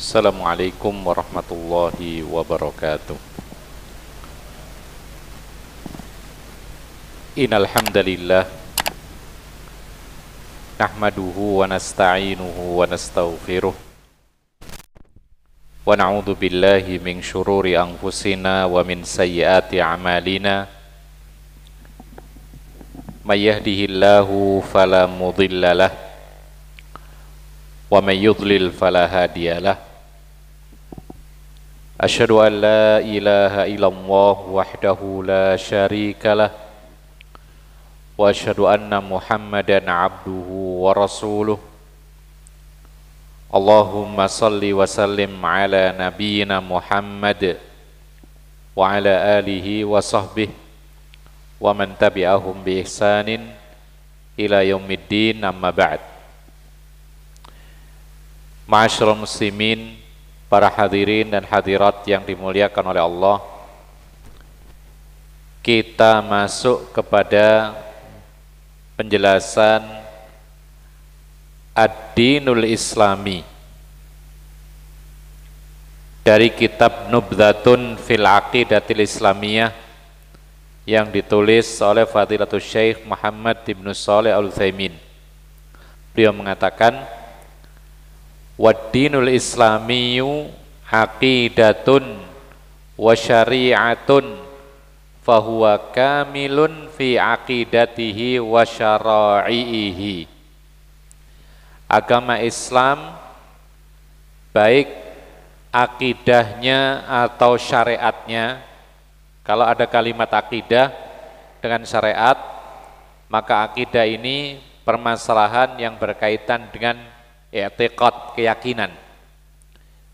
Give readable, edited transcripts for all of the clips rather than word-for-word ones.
Assalamualaikum warahmatullahi wabarakatuh. Innal hamdalillah nahmaduhu wa nasta'inuhu wa nastaghfiruh wa na'udzu billahi min syururi anfusina wa min sayyiati a'malina. May yahdihillahu fala mudhillalah wa may yudlil fala hadiyalah. Asyhadu an la ilaha illallah wahdahu la syarikalah wa asyhadu anna Muhammadan abduhu wa rasuluh. Allahumma salli wa sallim ala nabiyyina Muhammad wa ala alihi wa sahbihi wa man tabi'ahum bi ihsanin ila yaumiddin, amma ba'd. Ma'asyiral muslimin, para hadirin dan hadirat yang dimuliakan oleh Allah, kita masuk kepada penjelasan Ad-Dinul Islami dari kitab Nubdhatun fil Aqidatil Islamiyah yang ditulis oleh Fadilatul Syekh Muhammad ibn Shalih Al-Utsaimin. Beliau mengatakan, Wad-dinul islamiyyu aqidatun wa syari'atun fahuwa kamilun fi aqidatihi wa syara'ihi. Agama Islam, baik akidahnya atau syariatnya, kalau ada kalimat akidah dengan syariat, maka akidah ini permasalahan yang berkaitan dengan i'tiqad, keyakinan.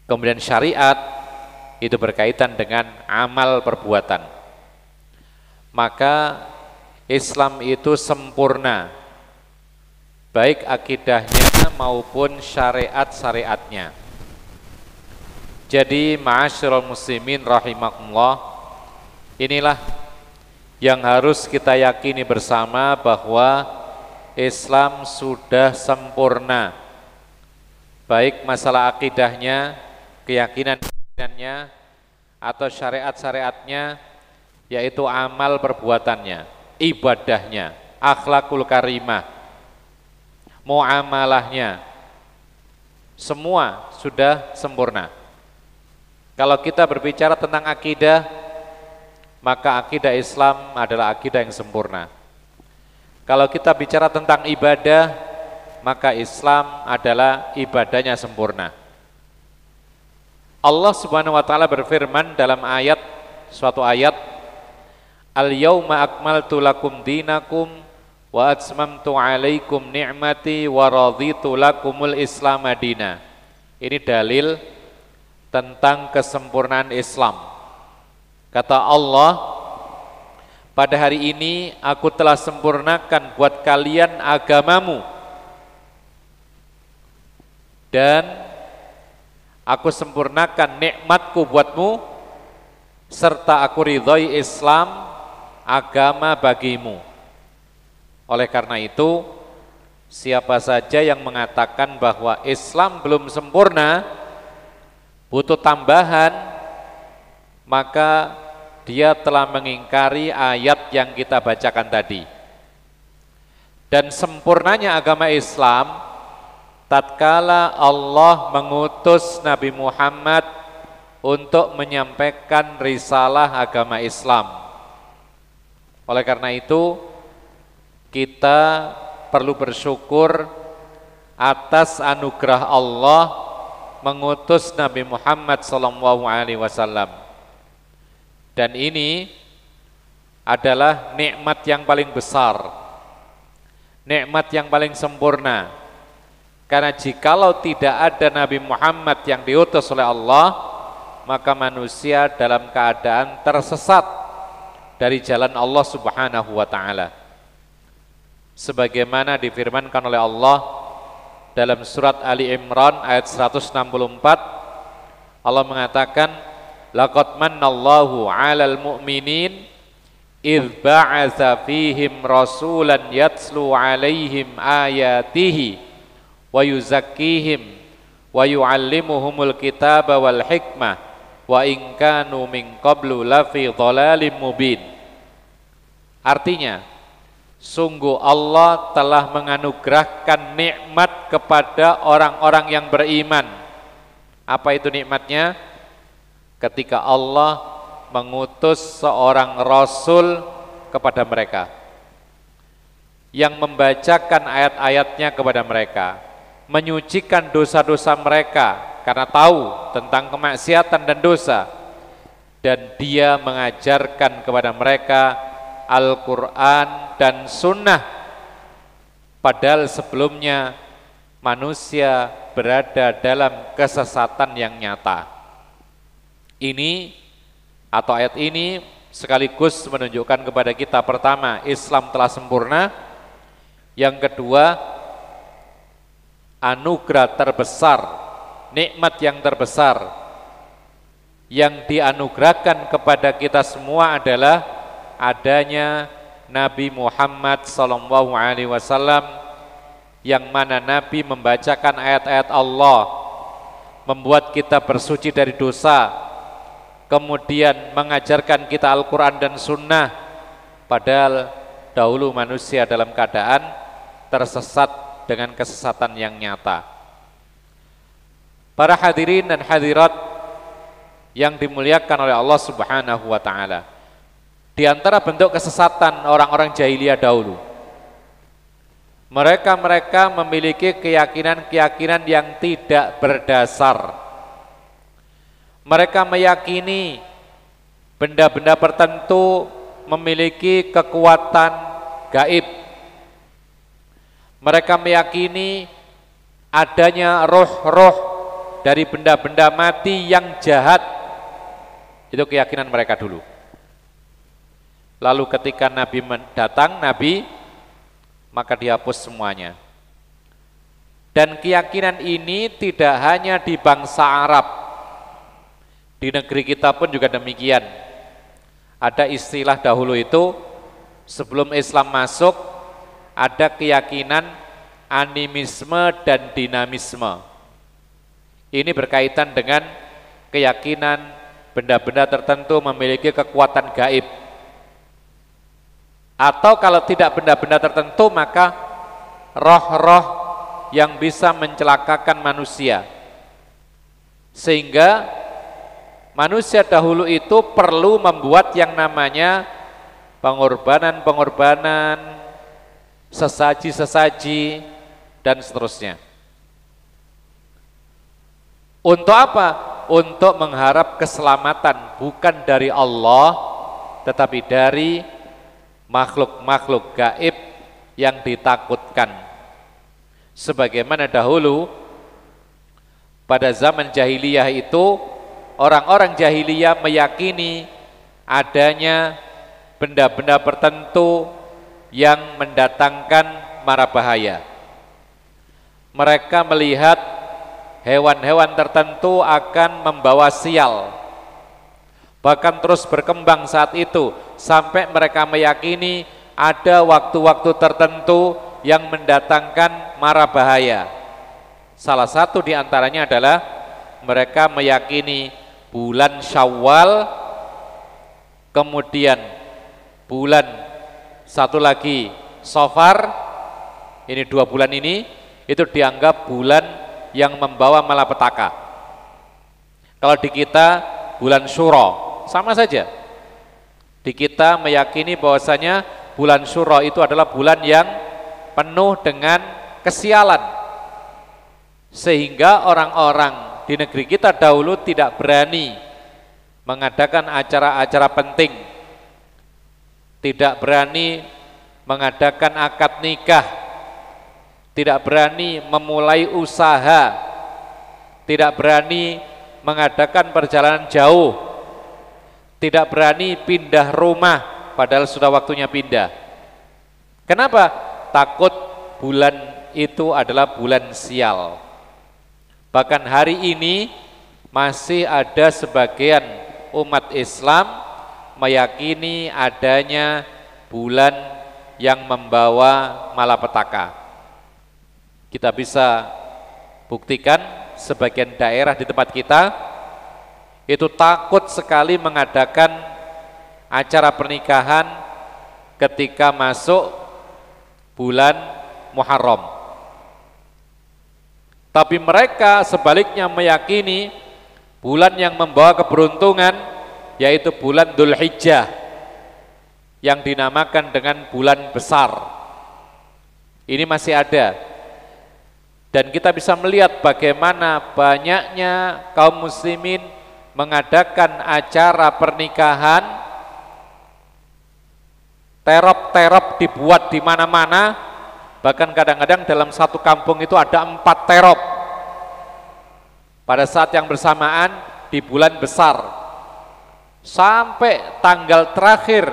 Kemudian syariat itu berkaitan dengan amal perbuatan. Maka Islam itu sempurna, baik akidahnya maupun syariat-syariatnya. Jadi ma'asyiral muslimin rahimakumullah, inilah yang harus kita yakini bersama, bahwa Islam sudah sempurna, baik masalah akidahnya, keyakinannya, atau syariat-syariatnya, yaitu amal perbuatannya, ibadahnya, akhlakul karimah, muamalahnya, semua sudah sempurna. Kalau kita berbicara tentang akidah, maka akidah Islam adalah akidah yang sempurna. Kalau kita bicara tentang ibadah, maka Islam adalah ibadahnya sempurna. Allah Subhanahu wa taala berfirman dalam suatu ayat, Al-yauma akmaltu lakum dinakum wa atmamtu alaikum ni'mati wa raditu lakumul Islam madina. Ini dalil tentang kesempurnaan Islam. Kata Allah, pada hari ini aku telah sempurnakan buat kalian agamamu, dan aku sempurnakan nikmatku buatmu, serta aku ridhoi Islam agama bagimu. Oleh karena itu, siapa saja yang mengatakan bahwa Islam belum sempurna, butuh tambahan, maka dia telah mengingkari ayat yang kita bacakan tadi. Dan sempurnanya agama Islam tatkala Allah mengutus Nabi Muhammad untuk menyampaikan risalah agama Islam. Oleh karena itu, kita perlu bersyukur atas anugerah Allah mengutus Nabi Muhammad SAW. Dan ini adalah nikmat yang paling besar, nikmat yang paling sempurna. Karena jikalau tidak ada Nabi Muhammad yang diutus oleh Allah, maka manusia dalam keadaan tersesat dari jalan Allah Subhanahu wa taala. Sebagaimana difirmankan oleh Allah dalam surat Ali Imran ayat 164, Allah mengatakan, laqad mannallahu 'alal mu'minin idz ba'atsa fihim rasulan yatslu 'alaihim ayatihi wa yuzakkihim wa yu'allimuhumul kitaba wal hikmah wa in kanu min qablu lafi dhalalim mubin. Artinya, sungguh Allah telah menganugerahkan nikmat kepada orang-orang yang beriman. Apa itu nikmatnya? Ketika Allah mengutus seorang rasul kepada mereka yang membacakan ayat-ayatnya kepada mereka, menyucikan dosa-dosa mereka karena tahu tentang kemaksiatan dan dosa, dan dia mengajarkan kepada mereka Al-Quran dan Sunnah, padahal sebelumnya manusia berada dalam kesesatan yang nyata. Ini atau ayat ini sekaligus menunjukkan kepada kita, pertama, Islam telah sempurna. Yang kedua, anugerah terbesar, nikmat yang terbesar yang dianugerahkan kepada kita semua adalah adanya Nabi Muhammad SAW, yang mana Nabi membacakan ayat-ayat Allah, membuat kita bersuci dari dosa, kemudian mengajarkan kita Al-Quran dan Sunnah, padahal dahulu manusia dalam keadaan tersesat dengan kesesatan yang nyata. Para hadirin dan hadirat yang dimuliakan oleh Allah Subhanahu wa ta'ala, di antara bentuk kesesatan orang-orang jahiliyah dahulu, mereka memiliki keyakinan-keyakinan yang tidak berdasar. Mereka meyakini benda-benda tertentu memiliki kekuatan gaib. Mereka meyakini adanya roh-roh dari benda-benda mati yang jahat. Itu keyakinan mereka dulu. Lalu ketika Nabi datang, maka dihapus semuanya. Dan keyakinan ini tidak hanya di bangsa Arab, di negeri kita pun juga demikian. Ada istilah dahulu itu, sebelum Islam masuk, ada keyakinan animisme dan dinamisme. Ini berkaitan dengan keyakinan benda-benda tertentu memiliki kekuatan gaib. Atau kalau tidak benda-benda tertentu, maka roh-roh yang bisa mencelakakan manusia. Sehingga manusia dahulu itu perlu membuat yang namanya pengorbanan-pengorbanan, sesaji-sesaji, dan seterusnya. Untuk apa? Untuk mengharap keselamatan, bukan dari Allah, tetapi dari makhluk-makhluk gaib yang ditakutkan. Sebagaimana dahulu, pada zaman jahiliyah itu, orang-orang jahiliyah meyakini adanya benda-benda tertentu yang mendatangkan mara bahaya. Mereka melihat hewan-hewan tertentu akan membawa sial, bahkan terus berkembang saat itu, sampai mereka meyakini ada waktu-waktu tertentu yang mendatangkan mara bahaya. Salah satu di antaranya adalah mereka meyakini bulan Syawal, kemudian bulan satu lagi Safar, ini 2 bulan ini itu dianggap bulan yang membawa malapetaka. Kalau di kita bulan Syuro, sama saja. Di kita meyakini bahwasanya bulan Syuro itu adalah bulan yang penuh dengan kesialan, sehingga orang-orang di negeri kita dahulu tidak berani mengadakan acara-acara penting, tidak berani mengadakan akad nikah, tidak berani memulai usaha, tidak berani mengadakan perjalanan jauh, tidak berani pindah rumah padahal sudah waktunya pindah. Kenapa? Takut bulan itu adalah bulan sial. Bahkan hari ini masih ada sebagian umat Islam meyakini adanya bulan yang membawa malapetaka. Kita bisa buktikan sebagian daerah di tempat kita itu takut sekali mengadakan acara pernikahan ketika masuk bulan Muharram. Tapi mereka sebaliknya meyakini bulan yang membawa keberuntungan yaitu bulan Dzulhijjah yang dinamakan dengan bulan besar. Ini masih ada. Dan kita bisa melihat bagaimana banyaknya kaum muslimin mengadakan acara pernikahan, terop-terop dibuat di mana-mana, bahkan kadang-kadang dalam satu kampung itu ada 4 terop pada saat yang bersamaan di bulan besar, sampai tanggal terakhir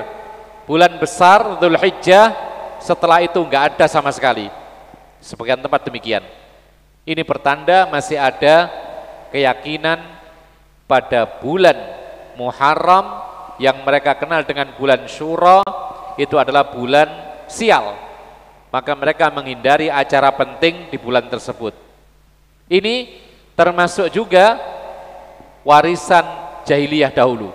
bulan besar Dzulhijjah, setelah itu enggak ada sama sekali. Sebagian tempat demikian. Ini pertanda masih ada keyakinan pada bulan Muharram yang mereka kenal dengan bulan Syura itu adalah bulan sial. Maka mereka menghindari acara penting di bulan tersebut. Ini termasuk juga warisan jahiliyah dahulu.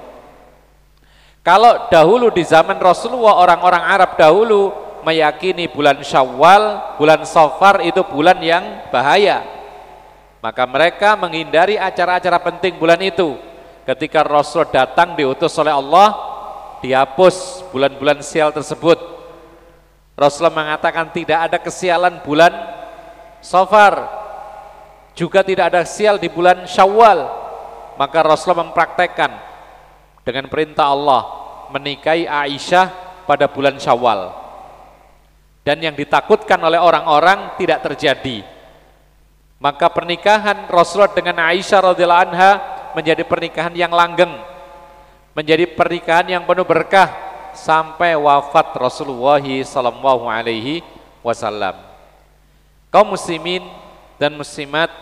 Kalau dahulu di zaman Rasulullah, orang-orang Arab dahulu meyakini bulan Syawal, bulan Safar itu bulan yang bahaya. Maka mereka menghindari acara-acara penting bulan itu. Ketika Rasul datang diutus oleh Allah, dihapus bulan-bulan sial tersebut. Rasulullah mengatakan tidak ada kesialan bulan Safar, juga tidak ada sial di bulan Syawal. Maka Rasulullah mempraktekkan dengan perintah Allah menikahi Aisyah pada bulan Syawal. Dan yang ditakutkan oleh orang-orang tidak terjadi. Maka pernikahan Rasulullah dengan Aisyah radhiyallahu anha menjadi pernikahan yang langgeng, menjadi pernikahan yang penuh berkah sampai wafat Rasulullah sallallahu alaihi wasallam. Kaum muslimin dan muslimat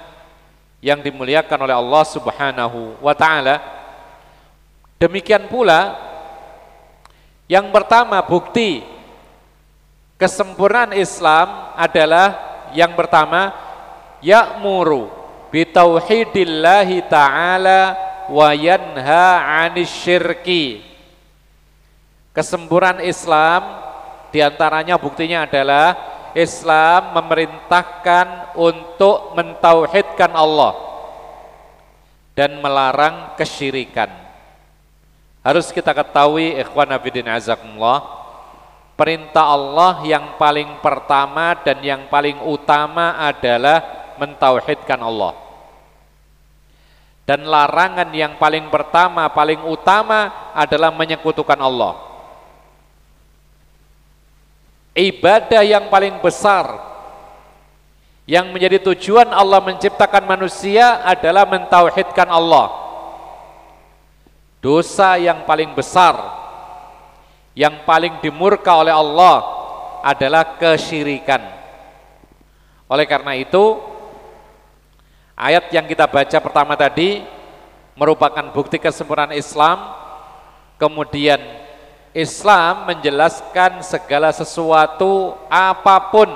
yang dimuliakan oleh Allah Subhanahu wa taala, demikian pula yang pertama bukti kesempurnaan Islam adalah yang pertama ya'muru bitauhidillahi ta'ala wa yanha 'anis syirki. Kesempurnaan Islam diantaranya buktinya adalah Islam memerintahkan untuk mentauhidkan Allah dan melarang kesyirikan. Harus kita ketahui ikhwan fillah azakumullah, perintah Allah yang paling pertama dan yang paling utama adalah mentauhidkan Allah. Dan larangan yang paling pertama, paling utama adalah menyekutukan Allah. Ibadah yang paling besar yang menjadi tujuan Allah menciptakan manusia adalah mentauhidkan Allah. Dosa yang paling besar yang paling dimurka oleh Allah adalah kesyirikan. Oleh karena itu, ayat yang kita baca pertama tadi merupakan bukti kesempurnaan Islam. Kemudian Islam menjelaskan segala sesuatu apapun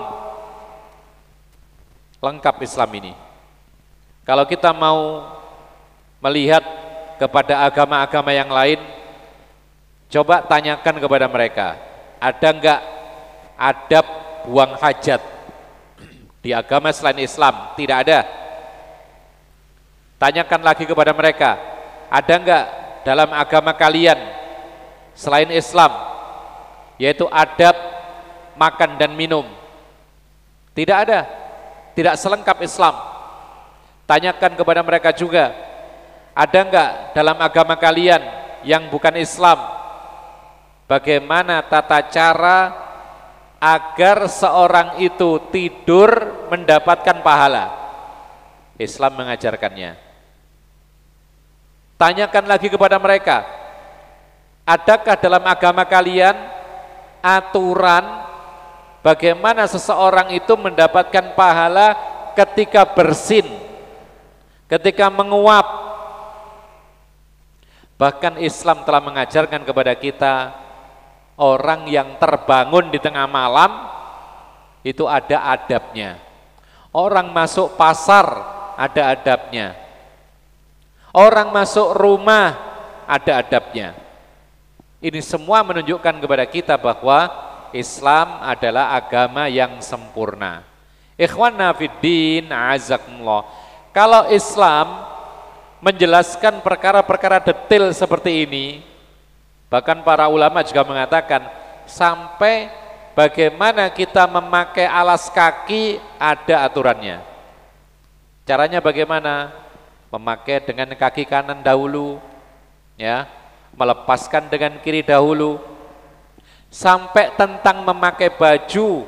lengkap Islam ini. Kalau kita mau melihat kepada agama-agama yang lain, coba tanyakan kepada mereka, ada enggak adab buang hajat di agama selain Islam? Tidak ada. Tanyakan lagi kepada mereka, ada enggak dalam agama kalian selain Islam yaitu adab makan dan minum? Tidak ada, tidak selengkap Islam. Tanyakan kepada mereka juga, ada enggak dalam agama kalian yang bukan Islam bagaimana tata cara agar seorang itu tidur mendapatkan pahala? Islam mengajarkannya. Tanyakan lagi kepada mereka, adakah dalam agama kalian aturan bagaimana seseorang itu mendapatkan pahala ketika bersin, ketika menguap? Bahkan Islam telah mengajarkan kepada kita, orang yang terbangun di tengah malam itu ada adabnya. Orang masuk pasar ada adabnya. Orang masuk rumah ada adabnya. Ini semua menunjukkan kepada kita bahwa Islam adalah agama yang sempurna. Ikhwanna fiddin, azakumullah. Kalau Islam menjelaskan perkara-perkara detail seperti ini, bahkan para ulama juga mengatakan sampai bagaimana kita memakai alas kaki ada aturannya. Caranya bagaimana? Memakai dengan kaki kanan dahulu, ya, melepaskan dengan kiri dahulu. Sampai tentang memakai baju,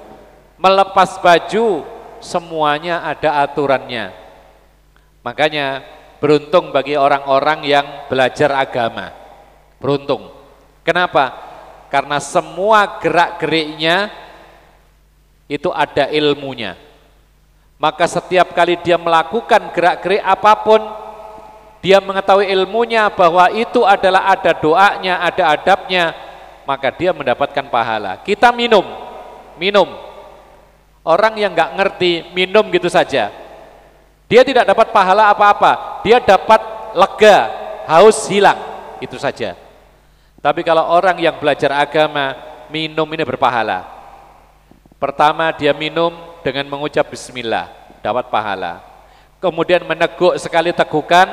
melepas baju, semuanya ada aturannya. Makanya beruntung bagi orang-orang yang belajar agama. Beruntung. Kenapa? Karena semua gerak-geriknya itu ada ilmunya. Maka setiap kali dia melakukan gerak-gerik apapun, dia mengetahui ilmunya bahwa itu adalah ada doanya, ada adabnya, maka dia mendapatkan pahala. Kita minum. Orang yang nggak ngerti minum gitu saja, dia tidak dapat pahala apa-apa, dia dapat lega, haus hilang, itu saja. Tapi kalau orang yang belajar agama, minum ini berpahala. Pertama dia minum dengan mengucap bismillah, dapat pahala. Kemudian meneguk sekali tegukan,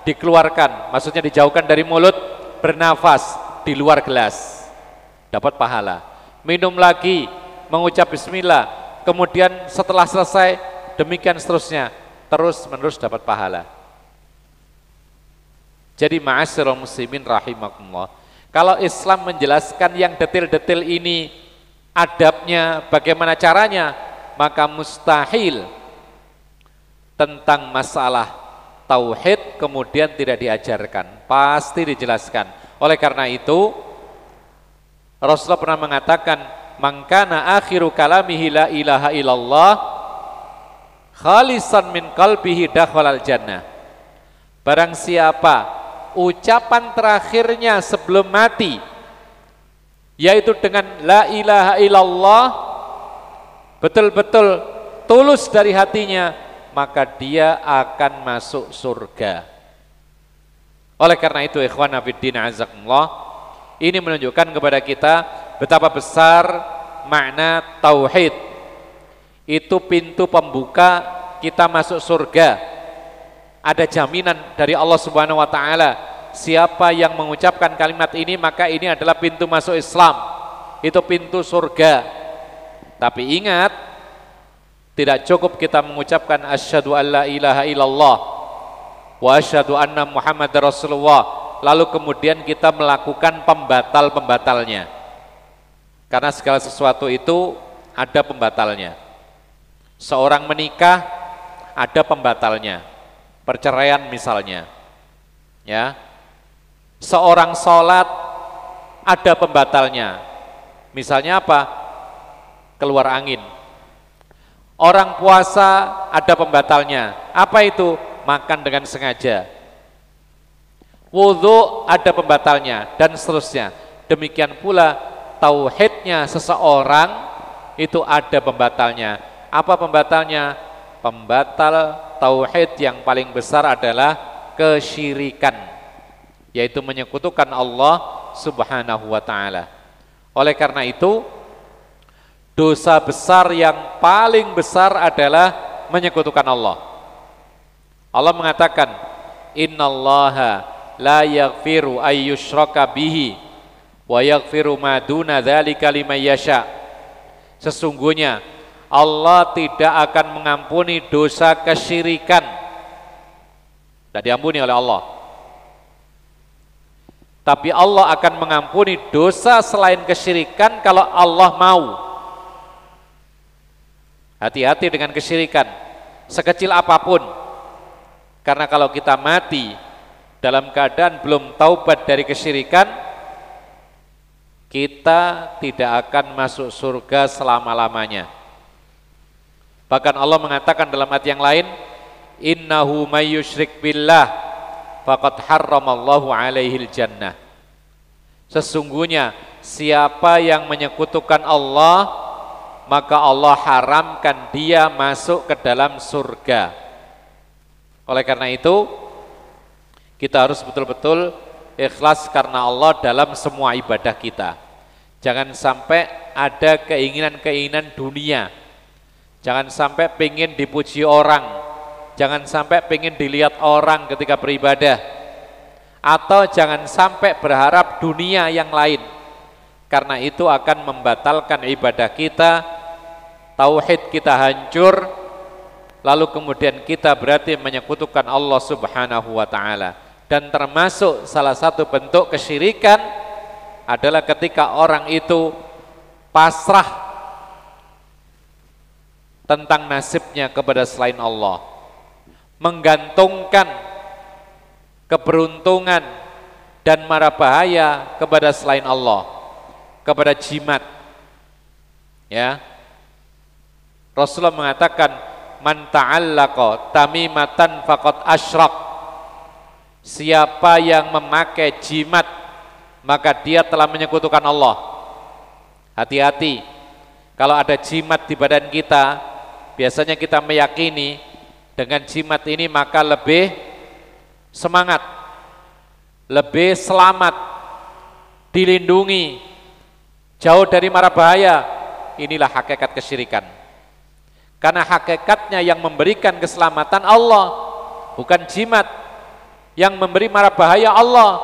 dikeluarkan, maksudnya dijauhkan dari mulut, bernafas di luar gelas, dapat pahala. Minum lagi, mengucap bismillah, kemudian setelah selesai, demikian seterusnya, terus menerus dapat pahala. Jadi ma'asyiral muslimin rahimakumullah, kalau Islam menjelaskan yang detail-detail ini, adabnya, bagaimana caranya, maka mustahil tentang masalah tauhid kemudian tidak diajarkan, pasti dijelaskan. Oleh karena itu Rasulullah pernah mengatakan, man kana akhiru kalamihi la ilaha illallah khalisan min qalbihi dakhalal jannah. Barang siapa ucapan terakhirnya sebelum mati yaitu dengan la ilaha illallah, betul-betul tulus dari hatinya, maka dia akan masuk surga. Oleh karena itu ikhwana fiddin azakumullah, ini menunjukkan kepada kita betapa besar makna tauhid. Itu pintu pembuka kita masuk surga. Ada jaminan dari Allah Subhanahu wa taala, siapa yang mengucapkan kalimat ini maka ini adalah pintu masuk Islam. Itu pintu surga. Tapi ingat, tidak cukup kita mengucapkan asyhadu alla ilaha illallah wa asyhadu anna muhammadar rasulullah lalu kemudian kita melakukan pembatal-pembatalnya. Karena segala sesuatu itu ada pembatalnya. Seorang menikah ada pembatalnya, perceraian misalnya, ya. Seorang sholat ada pembatalnya, misalnya apa? Keluar angin. Orang puasa ada pembatalnya, apa itu? Makan dengan sengaja. Wudhu ada pembatalnya, dan seterusnya. Demikian pula tauhidnya seseorang itu ada pembatalnya. Apa pembatalnya? Pembatal tauhid yang paling besar adalah kesyirikan, yaitu menyekutukan Allah Subhanahu wa taala. Oleh karena itu, dosa besar yang paling besar adalah menyekutukan Allah. Allah mengatakan, innallaha la yaghfiru ayyushraka bihi wa yaghfiru ma duna dzalika liman yasha. Sesungguhnya Allah tidak akan mengampuni dosa kesyirikan, tidak diampuni oleh Allah. Tapi Allah akan mengampuni dosa selain kesyirikan kalau Allah mau. Hati-hati dengan kesyirikan, sekecil apapun. Karena kalau kita mati dalam keadaan belum taubat dari kesyirikan, kita tidak akan masuk surga selama-lamanya. Bahkan Allah mengatakan dalam ayat yang lain, innahu may yusyrik billah faqad harramallahu alaihil jannah. Sesungguhnya siapa yang menyekutukan Allah, maka Allah haramkan dia masuk ke dalam surga. Oleh karena itu, kita harus betul-betul ikhlas karena Allah dalam semua ibadah kita. Jangan sampai ada keinginan-keinginan dunia. Jangan sampai pengen dipuji orang. Jangan sampai pengen dilihat orang ketika beribadah. Atau jangan sampai berharap dunia yang lain. Karena itu akan membatalkan ibadah kita, tauhid kita hancur, lalu kemudian kita berarti menyekutukan Allah Subhanahu wa ta'ala. Dan termasuk salah satu bentuk kesyirikan adalah ketika orang itu pasrah tentang nasibnya kepada selain Allah, menggantungkan keberuntungan dan mara bahaya kepada selain Allah, kepada jimat. Ya, Rasulullah mengatakan, man ta'allaqa tamimatan faqad asyrak. Siapa yang memakai jimat, maka dia telah menyekutukan Allah. Hati-hati, kalau ada jimat di badan kita, biasanya kita meyakini dengan jimat ini maka lebih semangat, lebih selamat, dilindungi, jauh dari mara bahaya. Inilah hakikat kesyirikan. Karena hakikatnya yang memberikan keselamatan Allah, bukan jimat. Yang memberi mara bahaya Allah,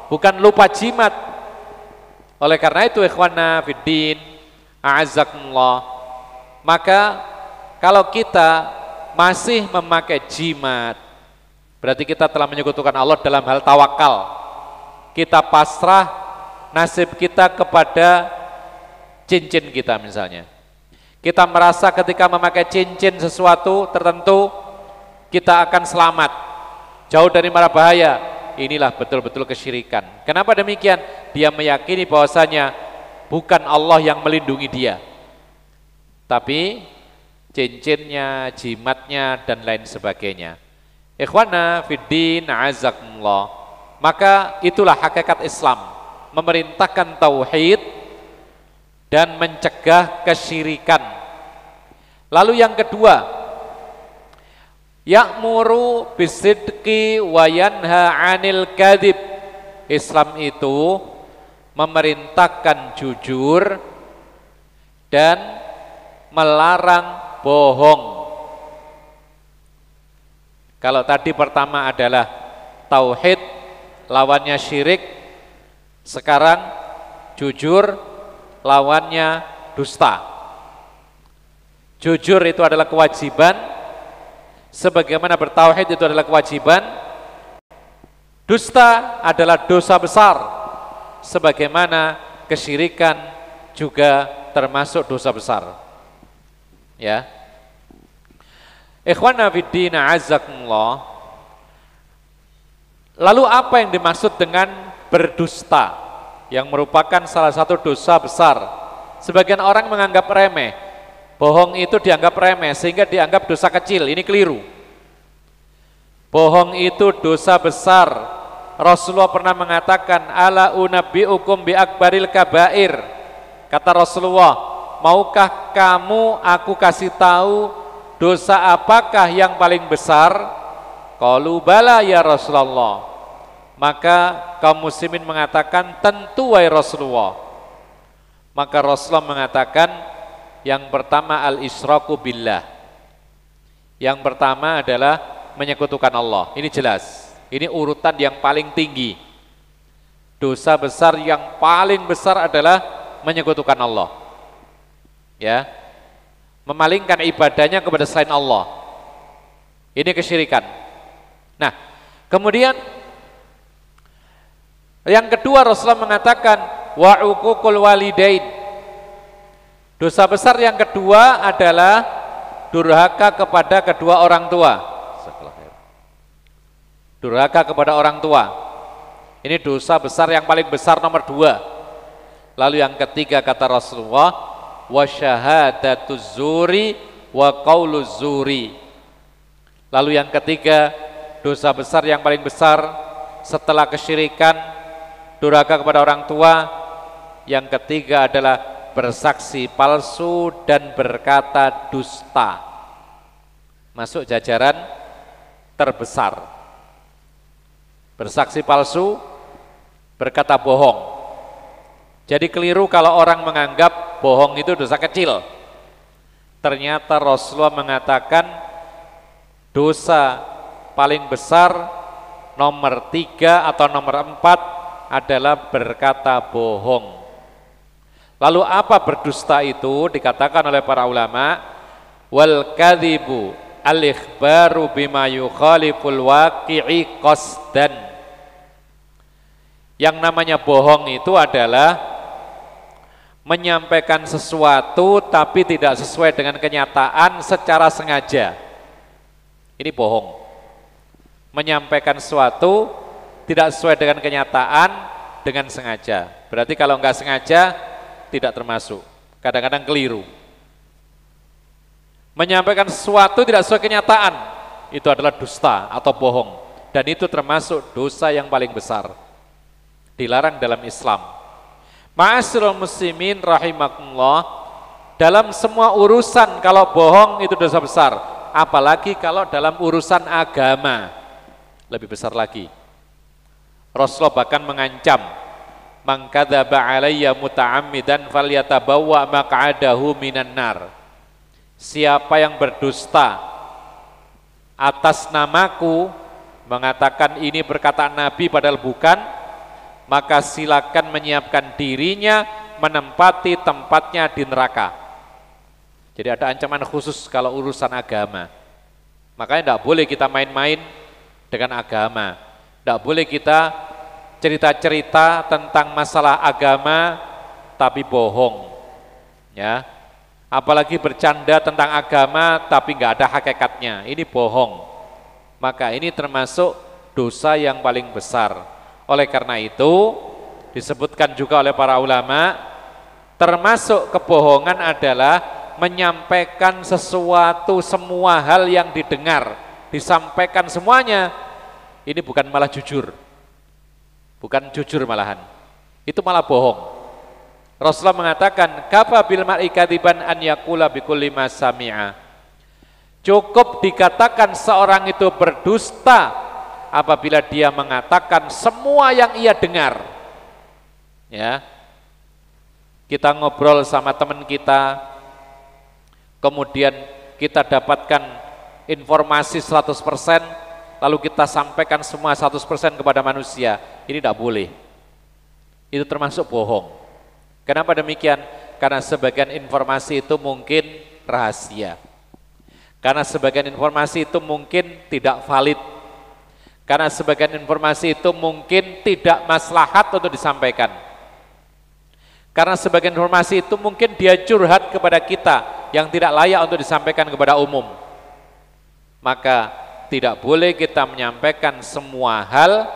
bukan lupa jimat. Oleh karena itu ikhwana fiddin, a'azzakumullah, maka kalau kita masih memakai jimat, berarti kita telah menyekutukan Allah dalam hal tawakal. Kita pasrah nasib kita kepada cincin kita misalnya. Kita merasa ketika memakai cincin sesuatu tertentu kita akan selamat, jauh dari mara bahaya. Inilah betul-betul kesyirikan. Kenapa demikian? Dia meyakini bahwasanya bukan Allah yang melindungi dia, tapi cincinnya, jimatnya, dan lain sebagainya. Ikhwana fiddin, azakumullah. Maka itulah hakikat Islam, memerintahkan tauhid dan mencegah kesyirikan. Lalu yang kedua, ya'muru bisidqi wa yanha 'anil kadzib. Islam itu memerintahkan jujur dan melarang bohong. Kalau tadi pertama adalah tauhid, lawannya syirik. Sekarang jujur, lawannya dusta. Jujur itu adalah kewajiban, sebagaimana bertauhid itu adalah kewajiban. Dusta adalah dosa besar, sebagaimana kesyirikan juga termasuk dosa besar. Ya, ikhwana fiddin, azakumullah. Lalu apa yang dimaksud dengan berdusta, yang merupakan salah satu dosa besar? Sebagian orang menganggap remeh. Bohong itu dianggap remeh sehingga dianggap dosa kecil. Ini keliru. Bohong itu dosa besar. Rasulullah pernah mengatakan, ala unabbiukum bi akbaril kabair. Kata Rasulullah, maukah kamu aku kasih tahu dosa apakah yang paling besar? Qalu bala ya Rasulullah. Maka kaum muslimin mengatakan, tentu wahai Rasulullah. Maka Rasulullah mengatakan, yang pertama al-isyraku billah. Yang pertama adalah menyekutukan Allah. Ini jelas. Ini urutan yang paling tinggi. Dosa besar yang paling besar adalah menyekutukan Allah. Ya. Memalingkan ibadahnya kepada selain Allah. Ini kesyirikan. Nah, kemudian yang kedua Rasulullah mengatakan wa uququl walidain. Dosa besar yang kedua adalah durhaka kepada kedua orang tua. Durhaka kepada orang tua. Ini dosa besar yang paling besar nomor 2. Lalu yang ketiga kata Rasulullah, wa syahadatuz zuri wa qauluz zuri. Lalu yang ketiga, dosa besar yang paling besar setelah kesyirikan, durhaka kepada orang tua. Yang ketiga adalah bersaksi palsu dan berkata dusta. Masuk jajaran terbesar. Bersaksi palsu, berkata bohong. Jadi keliru kalau orang menganggap bohong itu dosa kecil. Ternyata Rasulullah mengatakan dosa paling besar nomor 3 atau nomor 4 adalah berkata bohong. Lalu apa berdusta itu? Dikatakan oleh para ulama, wal kadhibu al-ikhbaru bima yukhaliful waqi'i qasdan. Yang namanya bohong itu adalah menyampaikan sesuatu tapi tidak sesuai dengan kenyataan secara sengaja. Ini bohong. Menyampaikan sesuatu tidak sesuai dengan kenyataan dengan sengaja. Berarti kalau enggak sengaja tidak termasuk. Kadang-kadang keliru. Menyampaikan sesuatu tidak sesuai kenyataan itu adalah dusta atau bohong, dan itu termasuk dosa yang paling besar. Dilarang dalam Islam. Ma'asyiral muslimin rahimakumullah, dalam semua urusan kalau bohong itu dosa besar, apalagi kalau dalam urusan agama lebih besar lagi. Rasulullah bahkan mengancam, man kadzaba alayya muta'ammidan falyatabawwa maq'adahu minan nar. Siapa yang berdusta atas namaku, mengatakan ini perkataan Nabi padahal bukan, maka silakan menyiapkan dirinya menempati tempatnya di neraka. Jadi ada ancaman khusus kalau urusan agama. Makanya tidak boleh kita main-main dengan agama. Tidak boleh kita cerita-cerita tentang masalah agama tapi bohong. Ya, apalagi bercanda tentang agama tapi nggak ada hakikatnya. Ini bohong. Maka ini termasuk dosa yang paling besar. Oleh karena itu disebutkan juga oleh para ulama, termasuk kebohongan adalah menyampaikan sesuatu, semua hal yang didengar disampaikan semuanya. Ini bukan malah jujur, bukan jujur malahan, itu malah bohong. Rasulullah mengatakan, kafa bil mar'i kadziban an yaqula bikulli ma sami'a. Cukup dikatakan seorang itu berdusta apabila dia mengatakan semua yang ia dengar. Ya, kita ngobrol sama teman kita, kemudian kita dapatkan informasi 100%, lalu kita sampaikan semua 100% kepada manusia. Ini tidak boleh. Itu termasuk bohong. Kenapa demikian? Karena sebagian informasi itu mungkin rahasia. Karena sebagian informasi itu mungkin tidak valid. Karena sebagian informasi itu mungkin tidak maslahat untuk disampaikan. Karena sebagian informasi itu mungkin dia curhat kepada kita yang tidak layak untuk disampaikan kepada umum. Maka tidak boleh kita menyampaikan semua hal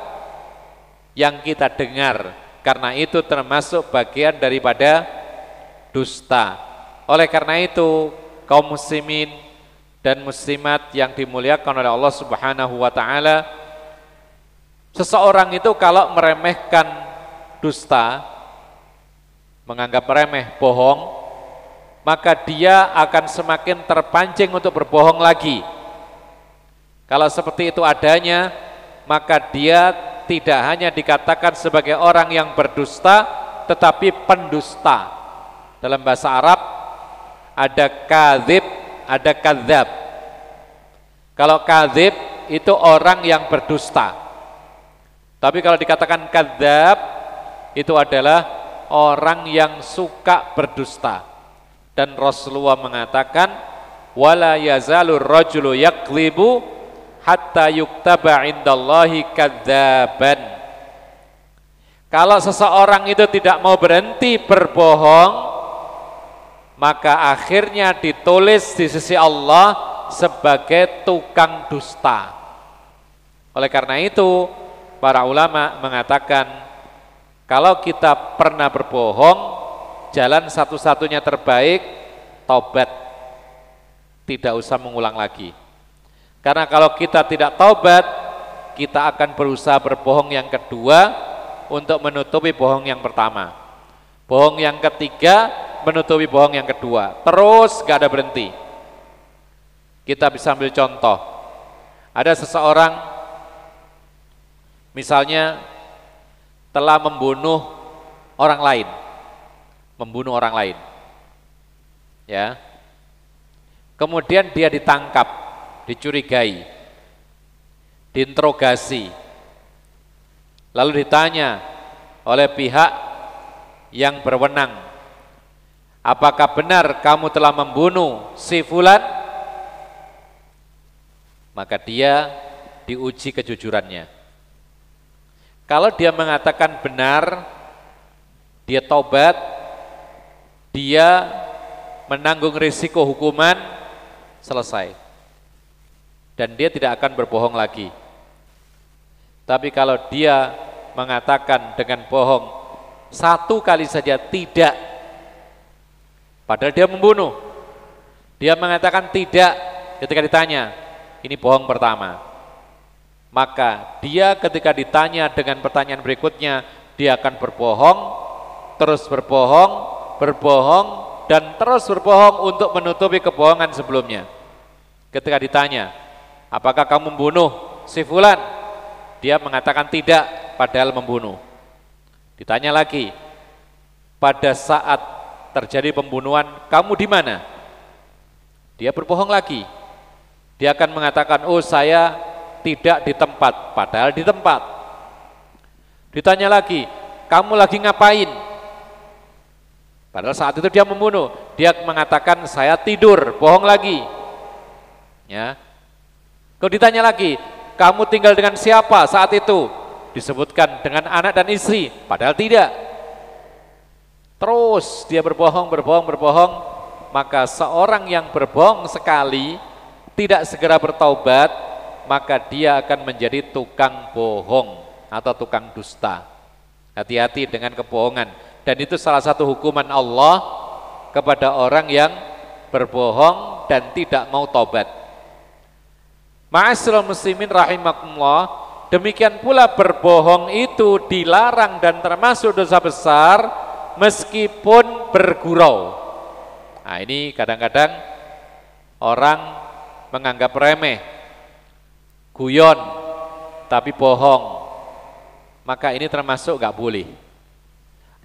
yang kita dengar, karena itu termasuk bagian daripada dusta. Oleh karena itu kaum muslimin dan muslimat yang dimuliakan oleh Allah Subhanahu wa taala, seseorang itu kalau meremehkan dusta, menganggap remeh bohong, maka dia akan semakin terpancing untuk berbohong lagi. Kalau seperti itu adanya, maka dia tidak hanya dikatakan sebagai orang yang berdusta, tetapi pendusta. Dalam bahasa Arab ada kadzib, ada kadzab. Kalau kadzib itu orang yang berdusta. Tapi kalau dikatakan kadzab itu adalah orang yang suka berdusta. Dan Rasulullah mengatakan wala yazalur rajulu yakdzibu hatta yuktaba indallahi kadzaban. Kalau seseorang itu tidak mau berhenti berbohong, maka akhirnya ditulis di sisi Allah sebagai tukang dusta. Oleh karena itu para ulama mengatakan, kalau kita pernah berbohong, jalan satu-satunya terbaik taubat, tidak usah mengulang lagi. Karena kalau kita tidak taubat, kita akan berusaha berbohong yang kedua untuk menutupi bohong yang pertama, bohong yang ketiga menutupi bohong yang kedua, terus gak ada berhenti. Kita bisa ambil contoh, Ada seseorang misalnya telah membunuh orang lain, ya. Kemudian dia ditangkap, dicurigai, diinterogasi, lalu ditanya oleh pihak yang berwenang, apakah benar kamu telah membunuh si fulan? Maka dia diuji kejujurannya. Kalau dia mengatakan benar, dia taubat, dia menanggung risiko hukuman, selesai. Dan dia tidak akan berbohong lagi. Tapi kalau dia mengatakan dengan bohong satu kali saja tidak, padahal dia membunuh, dia mengatakan tidak ketika ditanya, ini bohong pertama. Maka dia ketika ditanya dengan pertanyaan berikutnya, dia akan berbohong, terus berbohong, dan terus berbohong untuk menutupi kebohongan sebelumnya. Ketika ditanya, apakah kamu membunuh si fulan? Dia mengatakan tidak, padahal membunuh. Ditanya lagi, pada saat terjadi pembunuhan, kamu di mana? Dia berbohong lagi. Dia akan mengatakan, oh saya tidak di tempat, padahal di tempat. Ditanya lagi, kamu lagi ngapain? Padahal saat itu dia membunuh. Dia mengatakan saya tidur, bohong lagi. Ya. Kalau ditanya lagi, kamu tinggal dengan siapa saat itu? Disebutkan dengan anak dan istri, padahal tidak. Terus dia berbohong, maka seorang yang berbohong sekali tidak segera bertaubat, maka dia akan menjadi tukang bohong atau tukang dusta. Hati-hati dengan kebohongan, dan itu salah satu hukuman Allah kepada orang yang berbohong dan tidak mau taubat. Ma'asyiral muslimin rahimakumullah, demikian pula berbohong itu dilarang dan termasuk dosa besar meskipun bergurau. Nah, ini kadang-kadang orang menganggap remeh, guyon, tapi bohong, maka ini termasuk gak boleh.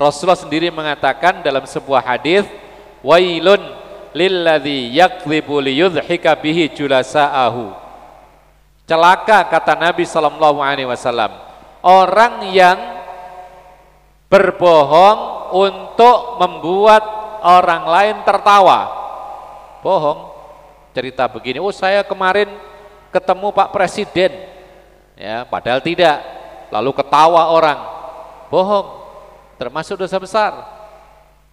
Rasulullah sendiri mengatakan dalam sebuah hadis, wailun lilladzi yakdzibu liyudhika bihi julasa'ahu. Celaka, kata Nabi SAW, orang yang berbohong untuk membuat orang lain tertawa. Bohong, cerita begini, oh saya kemarin ketemu Pak Presiden, ya, padahal tidak, lalu ketawa orang, bohong, termasuk dosa besar.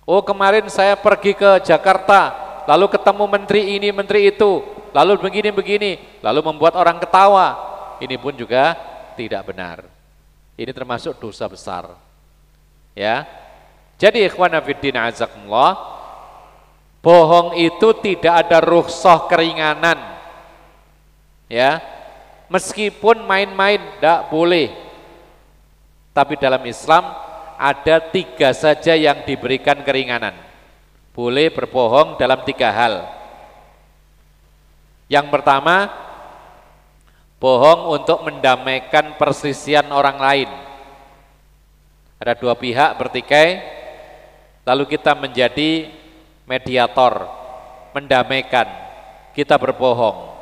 Oh kemarin saya pergi ke Jakarta, lalu ketemu menteri ini, menteri itu, lalu begini, lalu membuat orang ketawa, ini pun juga tidak benar. Ini termasuk dosa besar. Ya, jadi ikhwan fiddin azakumullah, bohong itu tidak ada rukhsah keringanan. Ya, meskipun main-main tidak boleh, tapi dalam Islam ada 3 saja yang diberikan keringanan. Boleh berbohong dalam 3 hal. Yang pertama, bohong untuk mendamaikan perselisihan orang lain. Ada 2 pihak bertikai, lalu kita menjadi mediator, mendamaikan, kita berbohong.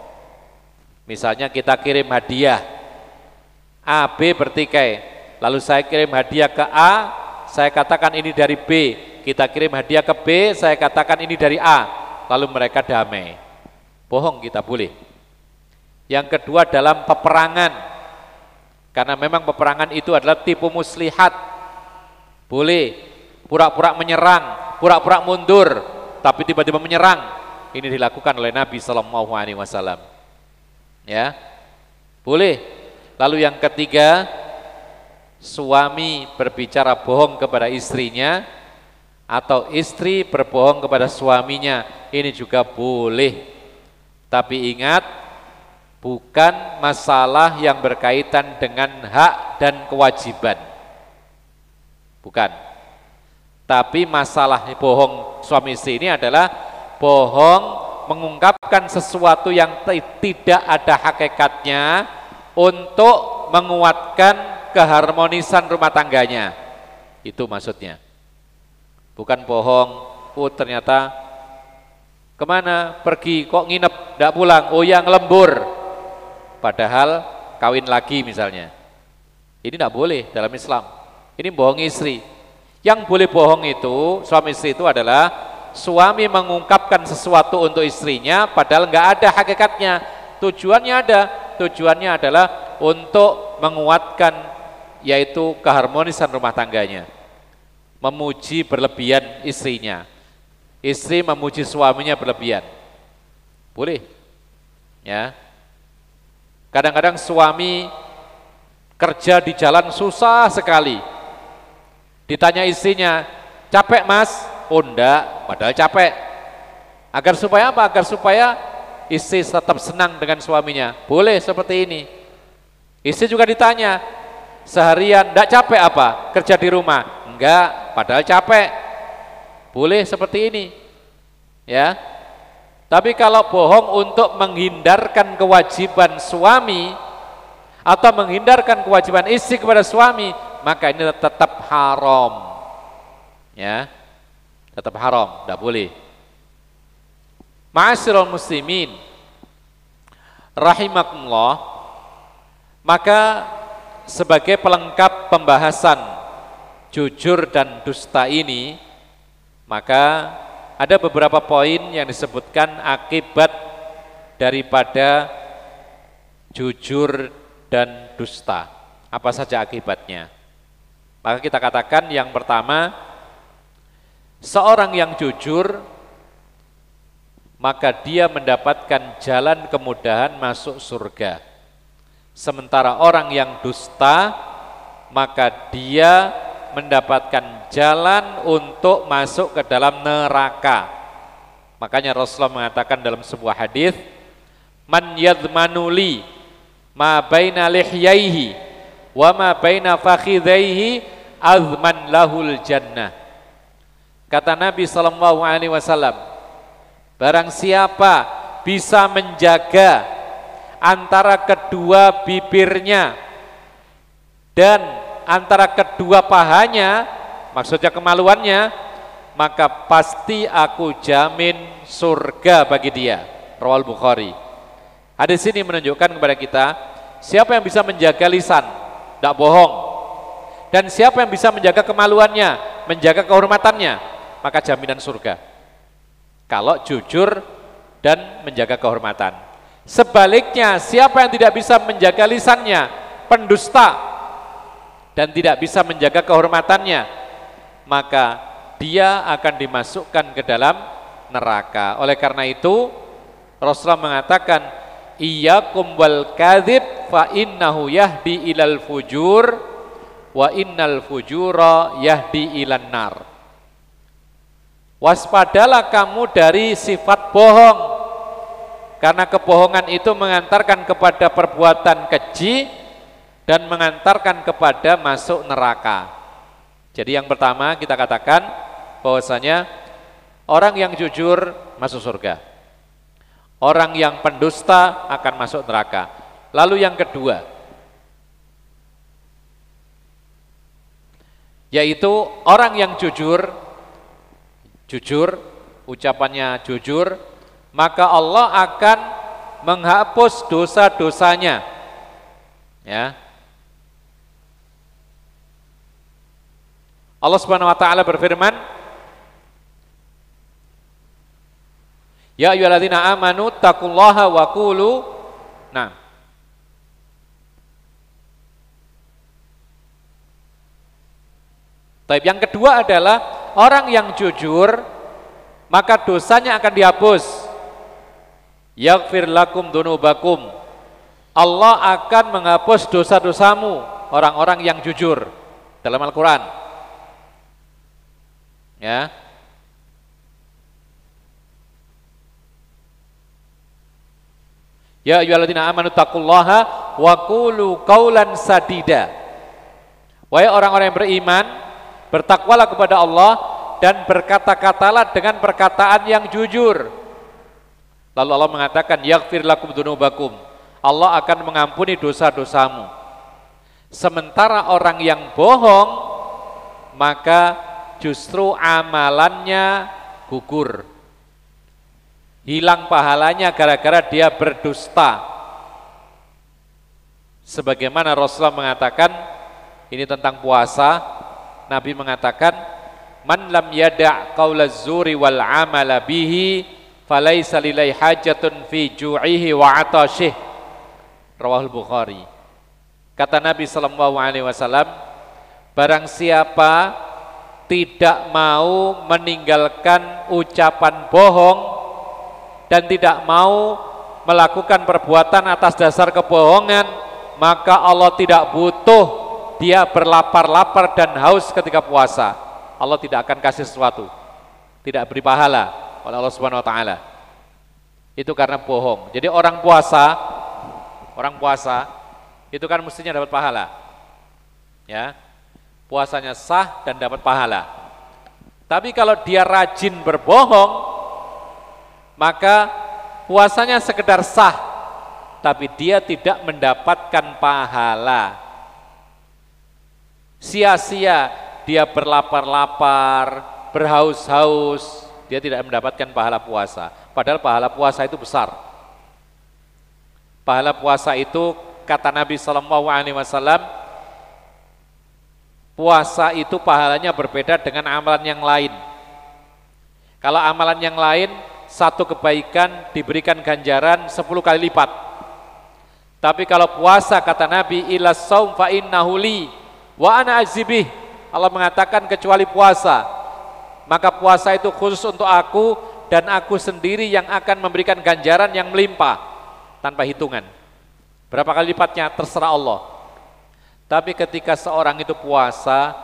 Misalnya kita kirim hadiah, A, B bertikai, lalu saya kirim hadiah ke A, saya katakan ini dari B, kita kirim hadiah ke B, saya katakan ini dari A, lalu mereka damai. Bohong kita boleh. Yang kedua dalam peperangan, karena memang peperangan itu adalah tipu muslihat. Boleh pura-pura menyerang, pura-pura mundur, tapi tiba-tiba menyerang. Ini dilakukan oleh Nabi SAW. Ya, boleh. Lalu yang ketiga, suami berbicara bohong kepada istrinya atau istri berbohong kepada suaminya, ini juga boleh. Tapi ingat, bukan masalah yang berkaitan dengan hak dan kewajiban. Bukan. Tapi masalah bohong suami istri ini adalah bohong mengungkapkan sesuatu yang tidak ada hakikatnya untuk menguatkan keharmonisan rumah tangganya. Itu maksudnya. Bukan bohong, oh ternyata kemana pergi kok nginep tidak pulang, oh yang lembur, padahal kawin lagi misalnya. Ini tidak boleh dalam Islam. Ini bohong istri. Yang boleh bohong itu suami istri itu adalah suami mengungkapkan sesuatu untuk istrinya padahal nggak ada hakikatnya. Tujuannya adalah untuk menguatkan yaitu keharmonisan rumah tangganya. Memuji berlebihan istrinya. Istri memuji suaminya berlebihan. Boleh. Ya. Kadang-kadang suami kerja di jalan susah sekali. Ditanya istrinya, "Capek, Mas?" "Oh, enggak," padahal capek. Agar supaya apa? Agar supaya istri tetap senang dengan suaminya. Boleh seperti ini. Istri juga ditanya, "Seharian enggak capek apa? Kerja di rumah?" "Enggak," padahal capek. Boleh seperti ini. Ya. Tapi kalau bohong untuk menghindarkan kewajiban suami atau menghindarkan kewajiban istri kepada suami, maka ini tetap haram. Ya. Tetap haram, tidak boleh. Ma'asyiral muslimin rahimakumullah, maka sebagai pelengkap pembahasan jujur dan dusta ini, maka ada beberapa poin yang disebutkan akibat daripada jujur dan dusta. Apa saja akibatnya? Maka kita katakan yang pertama, seorang yang jujur maka dia mendapatkan jalan kemudahan masuk surga. Sementara orang yang dusta maka dia mendapatkan jalan untuk masuk ke dalam neraka. Makanya Rasulullah mengatakan dalam sebuah hadis, "Man yadmanuli ma baina lihyaihi wa ma baina fakhidhaihi azman lahul jannah." Kata Nabi SAW, barang siapa bisa menjaga antara kedua bibirnya dan antara kedua pahanya, maksudnya kemaluannya, maka pasti aku jamin surga bagi dia. Rawal Bukhari. Hadis ini menunjukkan kepada kita, siapa yang bisa menjaga lisan, tidak bohong, dan siapa yang bisa menjaga kemaluannya, menjaga kehormatannya, maka jaminan surga. Kalau jujur dan menjaga kehormatan. Sebaliknya, siapa yang tidak bisa menjaga lisannya, pendusta, dan tidak bisa menjaga kehormatannya, maka dia akan dimasukkan ke dalam neraka. Oleh karena itu Rasulullah mengatakan, "Iyyakum wal kadzib fa innahu yahdi ilal fujur wa innal fujura yahdi ilan nar." Waspadalah kamu dari sifat bohong, karena kebohongan itu mengantarkan kepada perbuatan keji dan mengantarkan kepada masuk neraka. Jadi yang pertama kita katakan bahwasanya orang yang jujur masuk surga. Orang yang pendusta akan masuk neraka. Lalu yang kedua, yaitu orang yang jujur, ucapannya jujur, maka Allah akan menghapus dosa-dosanya. Ya. Allah Subhanahu wa taala berfirman, "Ya ayyuhalladzina amanu taqullaha wa qulu." Nah. Baik, yang kedua adalah orang yang jujur maka dosanya akan dihapus. Yaghfir lakum dzunubakum. Allah akan menghapus dosa-dosamu, orang-orang yang jujur dalam Al-Qur'an. Ya. Ya ayyuhalladzina amanu taqullaha wa qulu qaulan sadida. Wahai orang-orang yang beriman, bertakwalah kepada Allah dan berkata-katalah dengan perkataan yang jujur. Lalu Allah mengatakan, yaghfir lakum dzunubakum. Allah akan mengampuni dosa-dosamu. Sementara orang yang bohong, maka justru amalannya gugur. Hilang pahalanya gara-gara dia berdusta. Sebagaimana Rasulullah mengatakan, ini tentang puasa, Nabi mengatakan, man lam yada' qaulaz zuri wal amala bihi falaisa lillahi hajatun fi ju'ihi wa atashih. Rawahul Bukhari. Kata Nabi sallallahu alaihi wasallam, barang siapa tidak mau meninggalkan ucapan bohong dan tidak mau melakukan perbuatan atas dasar kebohongan, maka Allah tidak butuh dia berlapar-lapar dan haus ketika puasa. Allah tidak akan kasih sesuatu, tidak beri pahala oleh Allah Subhanahu wa taala. Itu karena bohong. Jadi orang puasa itu kan mestinya dapat pahala. Ya. Puasanya sah dan dapat pahala. Tapi kalau dia rajin berbohong, maka puasanya sekedar sah, tapi dia tidak mendapatkan pahala. Sia-sia dia berlapar-lapar, berhaus-haus, dia tidak mendapatkan pahala puasa. Padahal pahala puasa itu besar. Pahala puasa itu, kata Nabi SAW, puasa itu pahalanya berbeda dengan amalan yang lain. Kalau amalan yang lain, satu kebaikan diberikan ganjaran 10 kali lipat. Tapi kalau puasa, kata Nabi, ila saum fa innahu li wa ana azibih. Allah mengatakan kecuali puasa, maka puasa itu khusus untuk aku dan aku sendiri yang akan memberikan ganjaran yang melimpah tanpa hitungan. Berapa kali lipatnya terserah Allah. Tapi ketika seorang itu puasa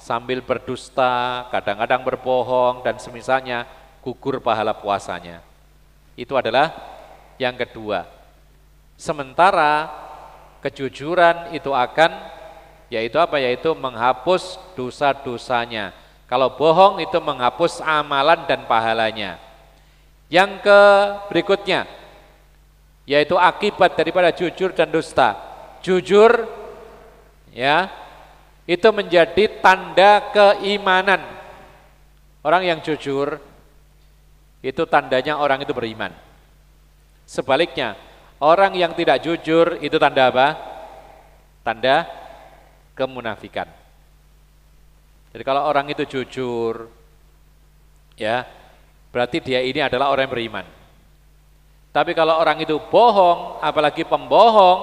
sambil berdusta, kadang-kadang berbohong dan semisalnya, gugur pahala puasanya. Itu adalah yang kedua. Sementara kejujuran itu akan, yaitu apa? Yaitu menghapus dosa-dosanya. Kalau bohong itu menghapus amalan dan pahalanya. Yang berikutnya, yaitu akibat daripada jujur dan dusta. Jujur, ya, itu menjadi tanda keimanan. Orang yang jujur itu tandanya orang itu beriman. Sebaliknya, orang yang tidak jujur itu tanda apa? Tanda kemunafikan. Jadi kalau orang itu jujur, ya, berarti dia ini adalah orang yang beriman. Tapi kalau orang itu bohong, apalagi pembohong,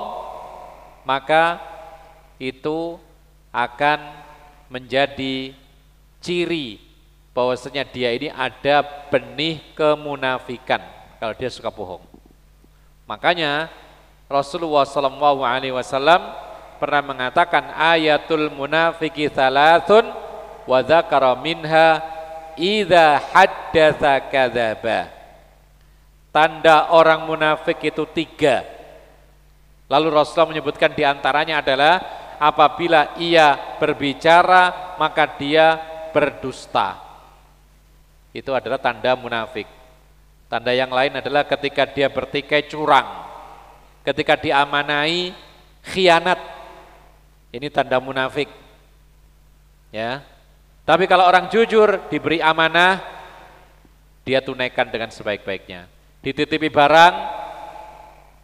maka itu akan menjadi ciri bahwasanya dia ini ada benih kemunafikan kalau dia suka bohong. Makanya Rasulullah SAW pernah mengatakan ayatul munafiki thalathun wa dzakara minha idza haddatsa kadzaba. Tanda orang munafik itu 3. Lalu Rasulullah menyebutkan diantaranya adalah apabila ia berbicara maka dia berdusta. Itu adalah tanda munafik. Tanda yang lain adalah ketika dia bertikai curang, ketika diamanai khianat. Ini tanda munafik. Ya. Tapi kalau orang jujur diberi amanah, dia tunaikan dengan sebaik-baiknya. Dititipi barang,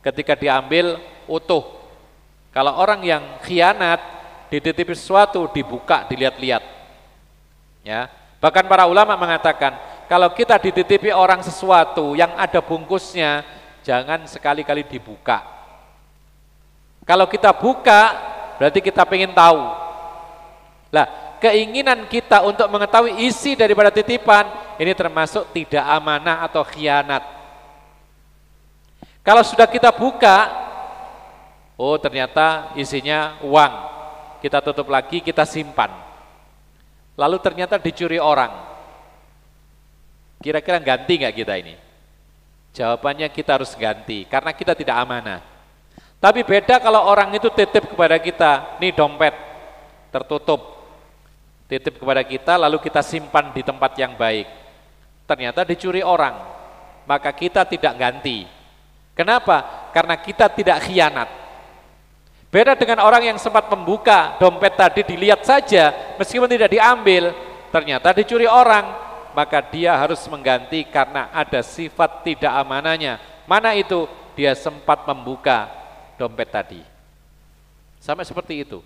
ketika diambil utuh. Kalau orang yang khianat, dititipi sesuatu, dibuka, dilihat-lihat. Ya, bahkan para ulama mengatakan, kalau kita dititipi orang sesuatu yang ada bungkusnya, jangan sekali-kali dibuka. Kalau kita buka, berarti kita pengen tahu. Lah, keinginan kita untuk mengetahui isi daripada titipan, ini termasuk tidak amanah atau khianat. Kalau sudah kita buka, oh ternyata isinya uang, kita tutup lagi, kita simpan. Lalu ternyata dicuri orang. Kira-kira ganti nggak kita ini? Jawabannya kita harus ganti, karena kita tidak amanah. Tapi beda kalau orang itu titip kepada kita, nih dompet, tertutup. Titip kepada kita, lalu kita simpan di tempat yang baik. Ternyata dicuri orang. maka kita tidak ganti. Kenapa? Karena kita tidak khianat. Beda dengan orang yang sempat membuka dompet tadi, dilihat saja meskipun tidak diambil, ternyata dicuri orang, maka dia harus mengganti karena ada sifat tidak amanahnya. Mana itu? Dia sempat membuka dompet tadi. Sampai seperti itu.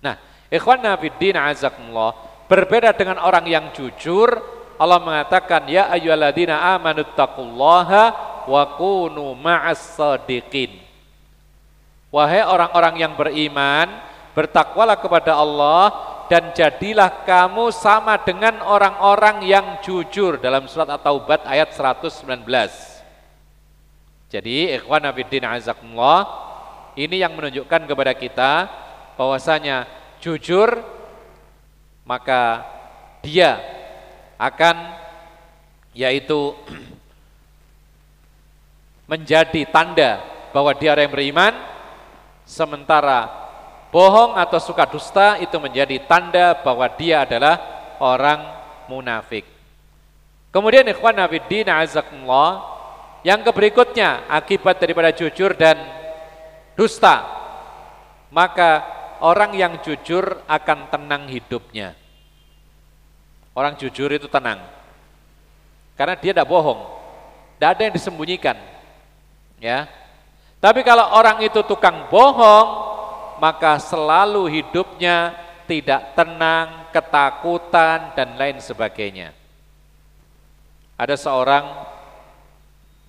Nah, ikhwanna fiddin azakumullah, berbeda dengan orang yang jujur. Allah mengatakan, ya ayyuhalladzina amanu taqullaha wa kunu ma'as shadiqin. Wahai orang-orang yang beriman, bertakwalah kepada Allah dan jadilah kamu sama dengan orang-orang yang jujur, dalam surat At-Taubah ayat 119. Jadi ikhwan fiddin azakumullah, ini yang menunjukkan kepada kita bahwasanya jujur maka dia akan yaitu menjadi tanda bahwa dia orang yang beriman, sementara bohong atau suka dusta itu menjadi tanda bahwa dia adalah orang munafik. Kemudian ikhwan fiddin azakumullah, yang berikutnya akibat daripada jujur dan dusta, maka orang yang jujur akan tenang hidupnya. Orang jujur itu tenang karena dia tidak bohong, tidak ada yang disembunyikan, ya. Tapi kalau orang itu tukang bohong, maka selalu hidupnya tidak tenang, ketakutan dan lain sebagainya. Ada seorang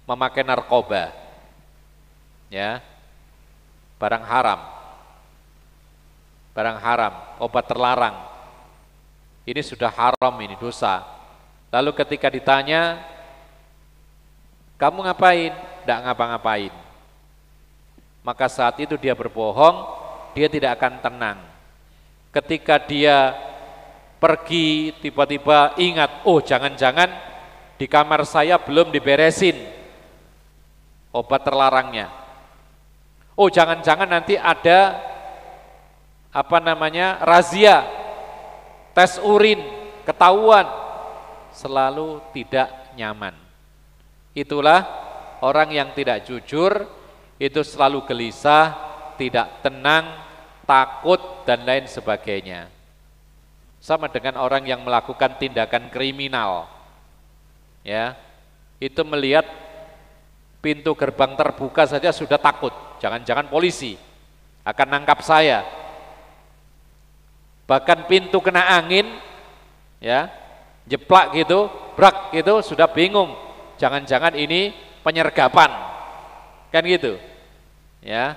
memakai narkoba, ya, barang haram, obat terlarang. Ini sudah haram, ini dosa. Lalu ketika ditanya, kamu ngapain? Tidak ngapa-ngapain. Maka saat itu dia berbohong, dia tidak akan tenang. Ketika dia pergi, tiba-tiba ingat, oh jangan-jangan di kamar saya belum diberesin obat terlarangnya. Oh jangan-jangan nanti ada razia, tes urin, ketahuan, selalu tidak nyaman. Itulah orang yang tidak jujur, itu selalu gelisah, tidak tenang, takut dan lain sebagainya. Sama dengan orang yang melakukan tindakan kriminal, ya, itu melihat pintu gerbang terbuka saja sudah takut, jangan-jangan polisi akan nangkap saya. Bahkan pintu kena angin, ya, jeplak gitu, brak gitu, sudah bingung, jangan-jangan ini penyergapan, kan gitu, ya.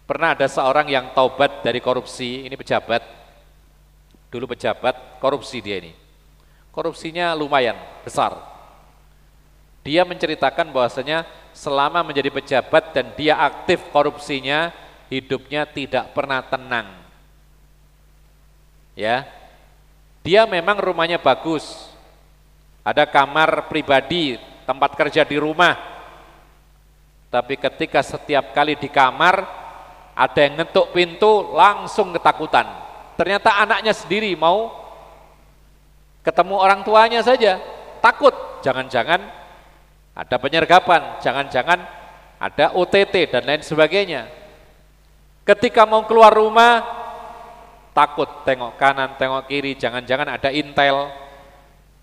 Pernah ada seorang yang taubat dari korupsi, ini pejabat, dulu pejabat, korupsi dia ini, korupsinya lumayan besar. Dia menceritakan bahwasanya selama menjadi pejabat dan dia aktif korupsinya, hidupnya tidak pernah tenang. Ya, dia memang rumahnya bagus, ada kamar pribadi, tempat kerja di rumah. Tapi ketika setiap kali di kamar ada yang ngetuk pintu, langsung ketakutan. Ternyata anaknya sendiri mau ketemu orang tuanya saja, takut. Jangan-jangan ada penyergapan, jangan-jangan ada OTT dan lain sebagainya. Ketika mau keluar rumah, takut, tengok kanan, tengok kiri, jangan-jangan ada intel,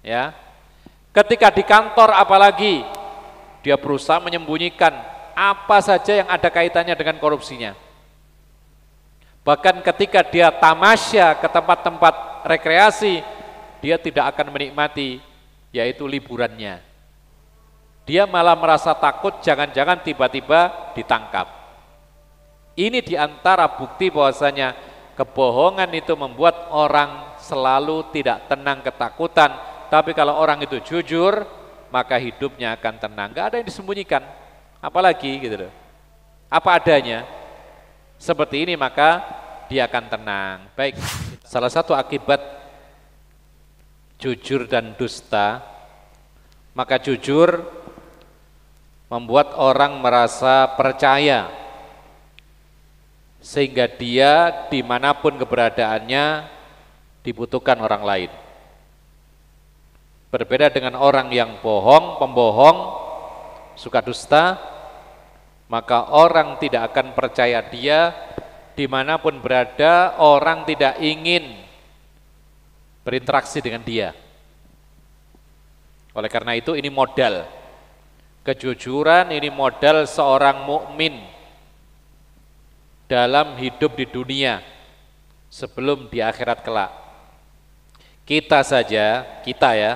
ya. Ketika di kantor apalagi, dia berusaha menyembunyikan apa saja yang ada kaitannya dengan korupsinya. Bahkan ketika dia tamasya ke tempat-tempat rekreasi, dia tidak akan menikmati, yaitu liburannya. Dia malah merasa takut, jangan-jangan tiba-tiba ditangkap. Ini diantara bukti bahwasanya kebohongan itu membuat orang selalu tidak tenang, ketakutan. Tapi kalau orang itu jujur, maka hidupnya akan tenang, gak ada yang disembunyikan, apalagi gitu loh, apa adanya. Seperti ini maka dia akan tenang. Baik, salah satu akibat jujur dan dusta, maka jujur membuat orang merasa percaya, sehingga dia dimanapun keberadaannya dibutuhkan orang lain. Berbeda dengan orang yang bohong, pembohong, suka dusta, maka orang tidak akan percaya dia dimanapun berada. Orang tidak ingin berinteraksi dengan dia. Oleh karena itu ini modal kejujuran, ini modal seorang mukmin dalam hidup di dunia sebelum di akhirat kelak. Kita saja, kita ya,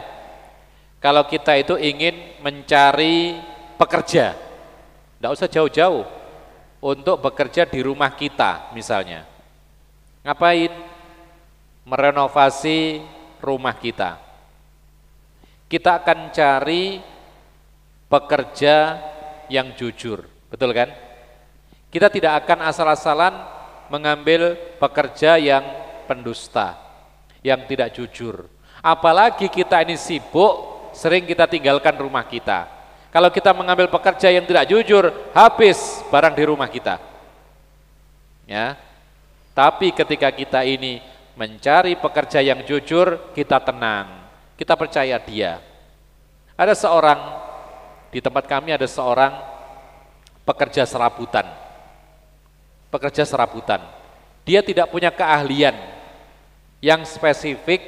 kalau kita itu ingin mencari pekerja, tidak usah jauh-jauh untuk bekerja di rumah kita misalnya. Ngapain? Merenovasi rumah kita. Kita akan cari pekerja yang jujur, betul kan? Kita tidak akan asal-asalan mengambil pekerja yang pendusta, yang tidak jujur. Apalagi kita ini sibuk, sering kita tinggalkan rumah kita. Kalau kita mengambil pekerja yang tidak jujur, habis barang di rumah kita. Ya. Tapi ketika kita ini mencari pekerja yang jujur, kita tenang, kita percaya dia. Ada seorang, di tempat kami ada seorang pekerja serabutan. Pekerja serabutan. Dia tidak punya keahlian yang spesifik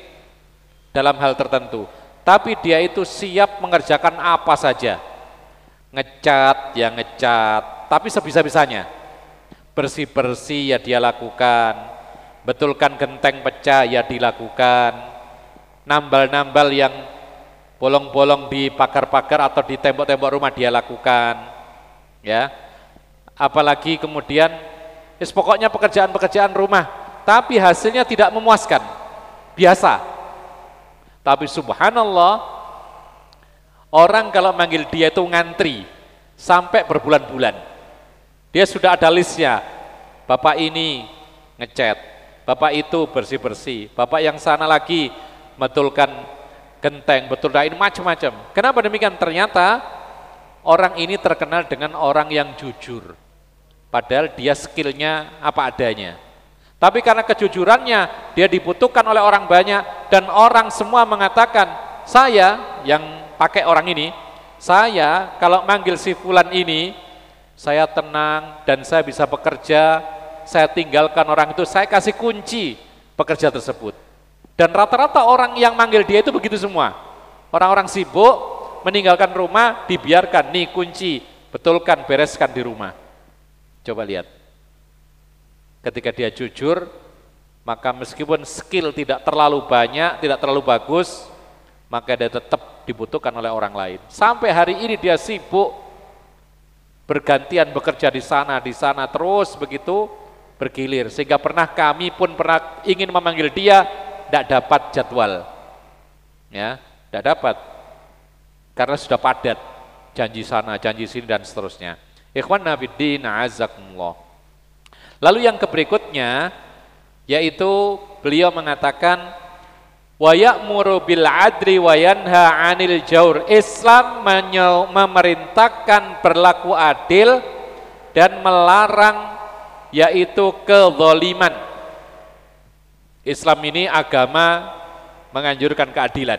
dalam hal tertentu, tapi dia itu siap mengerjakan apa saja. Ngecat, ya ngecat, tapi sebisa-bisanya. Bersih-bersih ya dia lakukan. Betulkan genteng pecah ya dilakukan, nambal-nambal yang bolong-bolong di pagar-pagar atau di tembok-tembok rumah dia lakukan, ya. Apalagi kemudian, pokoknya pekerjaan-pekerjaan rumah, tapi hasilnya tidak memuaskan, biasa. Tapi subhanallah, orang kalau manggil dia itu ngantri sampai berbulan-bulan. Dia sudah ada listnya, bapak ini ngecat, bapak itu bersih-bersih, bapak yang sana lagi betulkan genteng, betulkan ini macam-macam. Kenapa demikian? Ternyata orang ini terkenal dengan orang yang jujur, padahal dia skillnya apa adanya. Tapi karena kejujurannya, dia dibutuhkan oleh orang banyak, dan orang semua mengatakan, saya yang pakai orang ini, saya kalau manggil si fulan ini, saya tenang dan saya bisa bekerja. Saya tinggalkan orang itu, saya kasih kunci pekerja tersebut. Dan rata-rata orang yang manggil dia itu begitu semua. Orang-orang sibuk, meninggalkan rumah, dibiarkan, nih kunci, betulkan, bereskan di rumah. Coba lihat. Ketika dia jujur, maka meskipun skill tidak terlalu banyak, tidak terlalu bagus, maka dia tetap dibutuhkan oleh orang lain. Sampai hari ini dia sibuk, bergantian bekerja di sana, terus begitu, bergilir, sehingga kami pun pernah ingin memanggil dia, tidak dapat jadwal, ya, tidak dapat, karena sudah padat, janji sana, janji sini dan seterusnya. Ikhwan fiddin, a'azzakumullah. Lalu yang berikutnya, yaitu beliau mengatakan, wa ya'muru bil adli wa yanha 'anil jaur. Islam memerintahkan berlaku adil dan melarang yaitu kezaliman. Islam ini agama menganjurkan keadilan.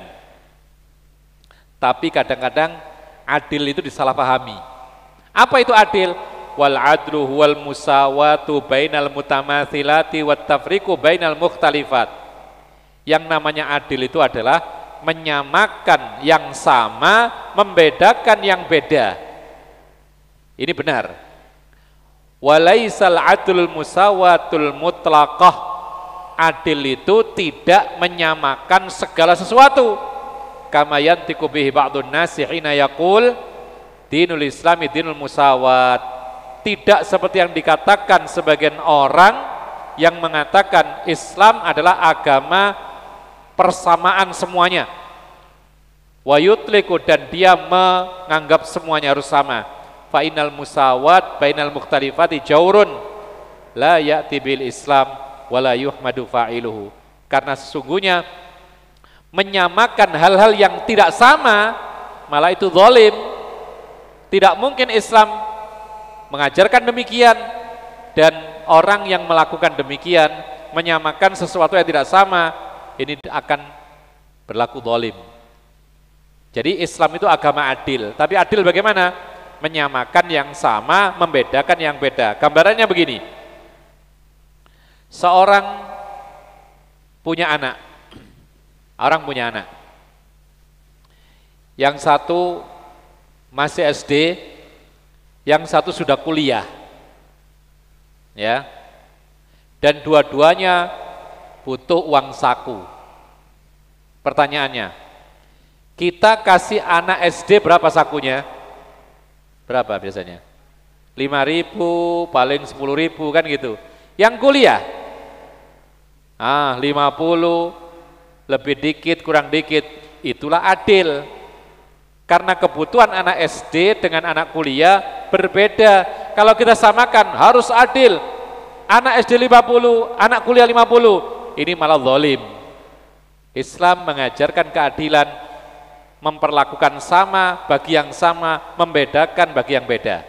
Tapi kadang-kadang adil itu disalahpahami. Apa itu adil? Wal adlu huwal musawatu bainal mutamathilati wat tafriqu bainal mukhtalifat. Yang namanya adil itu adalah menyamakan yang sama, membedakan yang beda. Ini benar. Walaisal adlul musawatul mutlaqah. Adil itu tidak menyamakan segala sesuatu. Kama yantiqu bihi ba'dun nasi hina yaqul dinul islami dinul musawat. Tidak seperti yang dikatakan sebagian orang yang mengatakan Islam adalah agama persamaan semuanya. Wa yutliqu, dan dia menganggap semuanya harus sama. Fa innal musawat bainal mukhtalifati jaurun la ya'ti bil Islam wala yuhmadu fa'iluhu. Karena sesungguhnya menyamakan hal-hal yang tidak sama malah itu zalim. Tidak mungkin Islam mengajarkan demikian, dan orang yang melakukan demikian menyamakan sesuatu yang tidak sama, ini akan berlaku zalim. Jadi Islam itu agama adil, tapi adil bagaimana? Menyamakan yang sama, membedakan yang beda. Gambarannya begini, seorang punya anak, orang punya anak, yang satu masih SD, yang satu sudah kuliah, ya, dan dua-duanya butuh uang saku. Pertanyaannya, kita kasih anak SD berapa sakunya? Berapa biasanya? 5.000, paling 10.000 kan gitu. Yang kuliah, 50, lebih dikit, kurang dikit, itulah adil. Karena kebutuhan anak SD dengan anak kuliah berbeda. Kalau kita samakan harus adil. Anak SD 50, anak kuliah 50, ini malah zalim. Islam mengajarkan keadilan, memperlakukan sama bagi yang sama, membedakan bagi yang beda.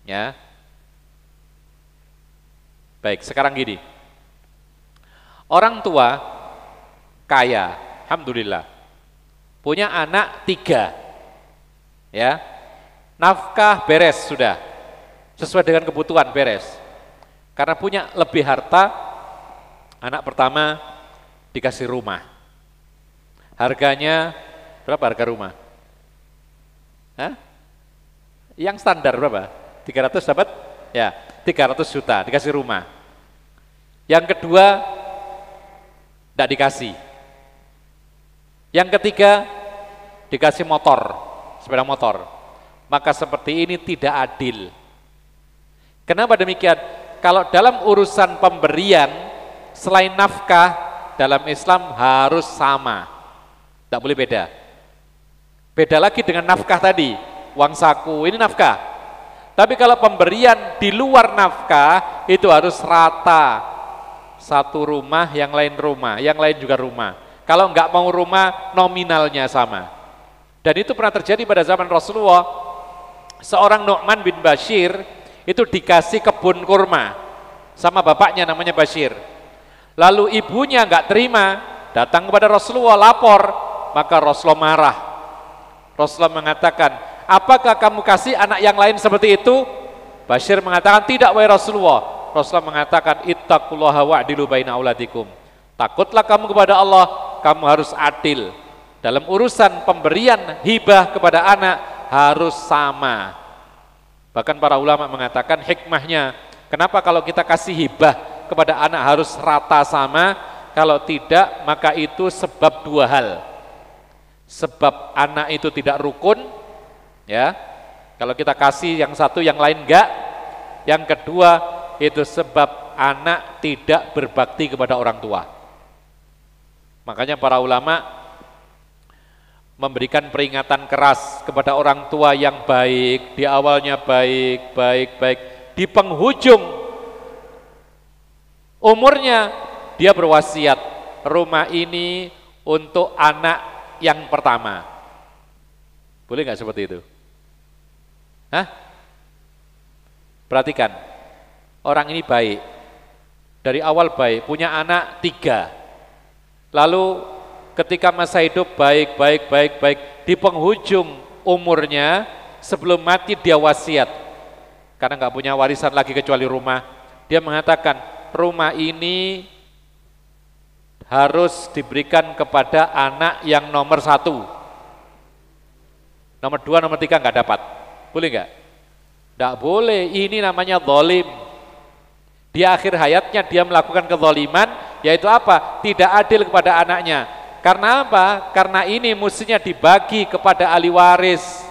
Ya. Baik, sekarang gini. Orang tua kaya, alhamdulillah, punya anak 3, ya, nafkah beres sudah, sesuai dengan kebutuhan beres. Karena punya lebih harta, anak pertama dikasih rumah. Harganya berapa harga rumah? Hah? Yang standar berapa? 300 dapat? Ya, 300 juta dikasih rumah. Yang kedua tidak dikasih. Yang ketiga dikasih motor, sepeda motor. Maka seperti ini tidak adil. Kenapa demikian? Kalau dalam urusan pemberian selain nafkah dalam Islam harus sama, tidak boleh beda. Beda lagi dengan nafkah tadi, uang saku ini nafkah. Tapi kalau pemberian di luar nafkah itu harus rata. Satu rumah, yang lain rumah, yang lain juga rumah. Kalau enggak mau rumah, nominalnya sama. Dan itu pernah terjadi pada zaman Rasulullah. Seorang Nu'man bin Bashir itu dikasih kebun kurma sama bapaknya namanya Bashir. Lalu ibunya enggak terima, datang kepada Rasulullah lapor, maka Rasulullah marah. Rasulullah mengatakan, apakah kamu kasih anak yang lain seperti itu? Bashir mengatakan, tidak wahai Rasulullah. Rasulullah mengatakan, ittaqullaha wa'dilu baina auladikum. Takutlah kamu kepada Allah, kamu harus adil. Dalam urusan pemberian hibah kepada anak harus sama. Bahkan para ulama mengatakan hikmahnya, kenapa kalau kita kasih hibah kepada anak harus rata sama? Kalau tidak, maka itu sebab 2 hal. Sebab anak itu tidak rukun, ya. Kalau kita kasih yang satu, yang lain enggak. Yang kedua, itu sebab anak tidak berbakti kepada orang tua. Makanya para ulama memberikan peringatan keras kepada orang tua yang baik, di awalnya baik, di penghujung umurnya dia berwasiat, rumah ini untuk anak yang pertama. Boleh nggak seperti itu? Hah? Perhatikan, orang ini baik, dari awal baik, punya anak 3, lalu ketika masa hidup baik, di penghujung umurnya sebelum mati dia wasiat, karena nggak punya warisan lagi kecuali rumah. Dia mengatakan rumah ini harus diberikan kepada anak yang nomor 1, nomor 2, nomor 3 nggak dapat. Boleh nggak? Nggak boleh, ini namanya zalim. Di akhir hayatnya dia melakukan kezaliman, yaitu apa? Tidak adil kepada anaknya. Karena apa? Karena ini mestinya dibagi kepada ahli waris.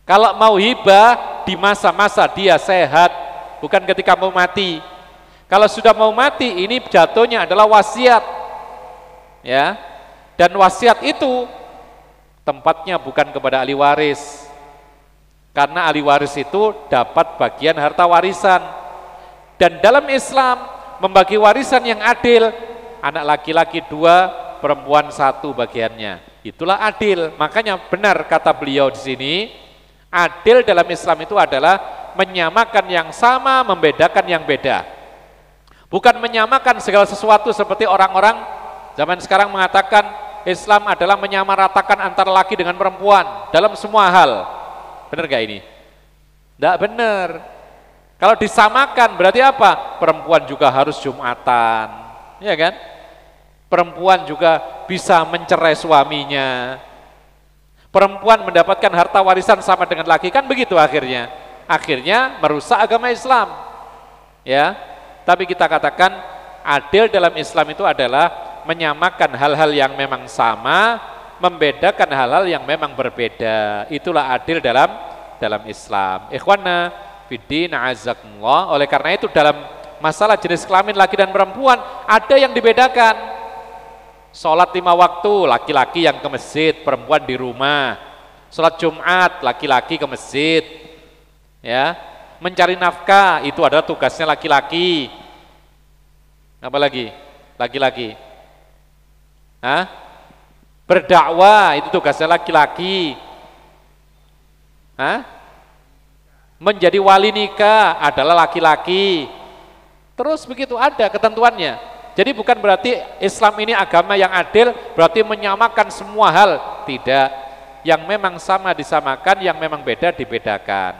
Kalau mau hibah di masa-masa dia sehat, bukan ketika mau mati. Kalau sudah mau mati, ini jatuhnya adalah wasiat, ya. Dan wasiat itu tempatnya bukan kepada ahli waris, karena ahli waris itu dapat bagian harta warisan. Dan dalam Islam membagi warisan yang adil, anak laki-laki 2, perempuan 1 bagiannya. Itulah adil. Makanya benar kata beliau di sini, adil dalam Islam itu adalah menyamakan yang sama, membedakan yang beda. Bukan menyamakan segala sesuatu seperti orang-orang zaman sekarang mengatakan Islam adalah menyamaratakan antara laki dengan perempuan dalam semua hal. Benar gak ini? Tidak benar. Kalau disamakan berarti apa? Perempuan juga harus Jumatan, ya kan? Perempuan juga bisa mencerai suaminya. Perempuan mendapatkan harta warisan sama dengan laki, kan begitu akhirnya. Akhirnya merusak agama Islam. Ya. Tapi kita katakan adil dalam Islam itu adalah menyamakan hal-hal yang memang sama, membedakan hal-hal yang memang berbeda. Itulah adil dalam Islam. Ikhwana fiddin azakumullah. Oleh karena itu dalam masalah jenis kelamin laki dan perempuan ada yang dibedakan. Sholat 5 waktu, laki-laki yang ke masjid, perempuan di rumah. Sholat Jumat, laki-laki ke masjid. Ya, mencari nafkah itu adalah tugasnya laki-laki. Apa lagi? Laki-laki. Hah? Berdakwah itu tugasnya laki-laki. Hah? Menjadi wali nikah adalah laki-laki. Terus begitu ada ketentuannya. Jadi bukan berarti Islam ini agama yang adil berarti menyamakan semua hal. Tidak. Yang memang sama disamakan, yang memang beda dibedakan.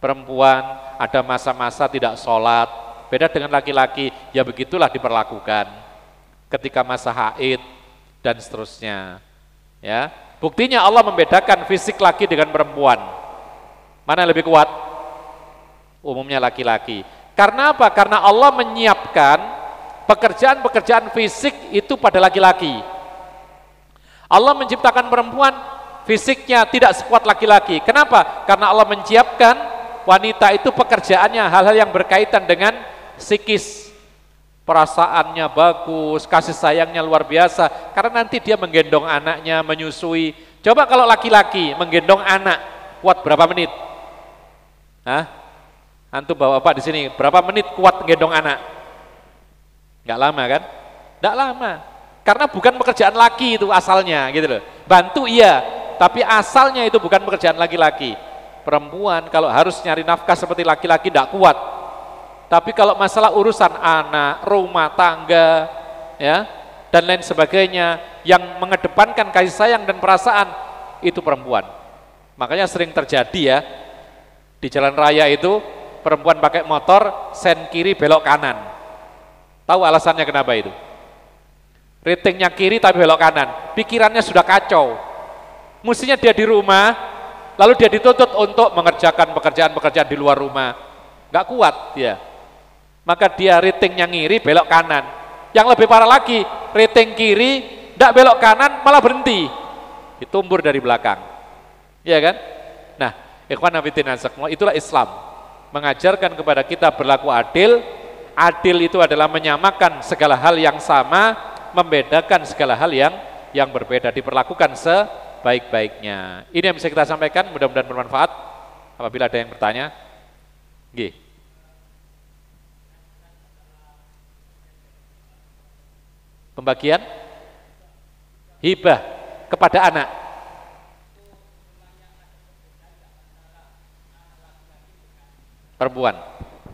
Perempuan ada masa-masa tidak sholat, beda dengan laki-laki, ya begitulah diperlakukan. Ketika masa haid dan seterusnya. Ya, buktinya Allah membedakan fisik laki dengan perempuan. Mana yang lebih kuat? Umumnya laki-laki. Karena apa? Karena Allah menyiapkan pekerjaan-pekerjaan fisik itu pada laki-laki. Allah menciptakan perempuan fisiknya tidak sekuat laki-laki. Kenapa? Karena Allah menciptakan wanita itu pekerjaannya hal-hal yang berkaitan dengan psikis. Perasaannya bagus, kasih sayangnya luar biasa. Karena nanti dia menggendong anaknya, menyusui. Coba kalau laki-laki menggendong anak, kuat berapa menit? Hah? Antum bapak-bapak di sini, berapa menit kuat menggendong anak? Nggak lama kan? Nggak lama. Karena bukan pekerjaan laki itu asalnya, gitu loh. Bantu iya, tapi asalnya itu bukan pekerjaan laki-laki. Perempuan kalau harus nyari nafkah seperti laki-laki nggak kuat. Tapi kalau masalah urusan anak, rumah tangga, ya, dan lain sebagainya yang mengedepankan kasih sayang dan perasaan itu perempuan. Makanya sering terjadi ya di jalan raya itu perempuan pakai motor sen kiri belok kanan. Tahu alasannya kenapa itu? Ratingnya kiri tapi belok kanan, pikirannya sudah kacau. Mestinya dia di rumah, lalu dia dituntut untuk mengerjakan pekerjaan-pekerjaan di luar rumah. Nggak kuat dia. Maka dia ratingnya ngiri belok kanan. Yang lebih parah lagi, rating kiri nggak belok kanan malah berhenti. Ditumbur dari belakang. Iya kan? Nah, ikhwan fillah semua, itulah Islam. Mengajarkan kepada kita berlaku adil. Adil itu adalah menyamakan segala hal yang sama, membedakan segala hal yang berbeda, diperlakukan sebaik-baiknya. Ini yang bisa kita sampaikan, mudah-mudahan bermanfaat. Apabila ada yang bertanya, nggih. Pembagian hibah kepada anak. Perempuan.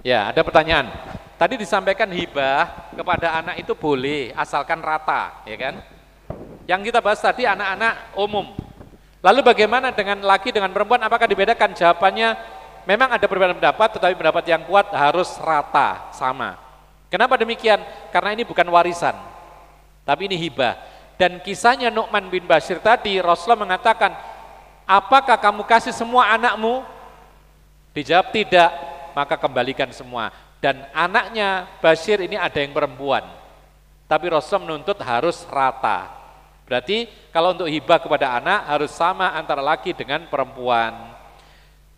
Ya, ada pertanyaan. Tadi disampaikan hibah kepada anak itu boleh, asalkan rata, ya kan? Yang kita bahas tadi anak-anak umum. Lalu bagaimana dengan laki dengan perempuan, apakah dibedakan? Jawabannya memang ada perbedaan pendapat, tetapi pendapat yang kuat harus rata, sama. Kenapa demikian? Karena ini bukan warisan, tapi ini hibah. Dan kisahnya Nu'man bin Bashir tadi, Rasulullah mengatakan, apakah kamu kasih semua anakmu? Dijawab tidak, maka kembalikan semua. Dan anaknya Bashir ini ada yang perempuan, tapi Rasul menuntut harus rata. Berarti kalau untuk hibah kepada anak harus sama antara laki dengan perempuan.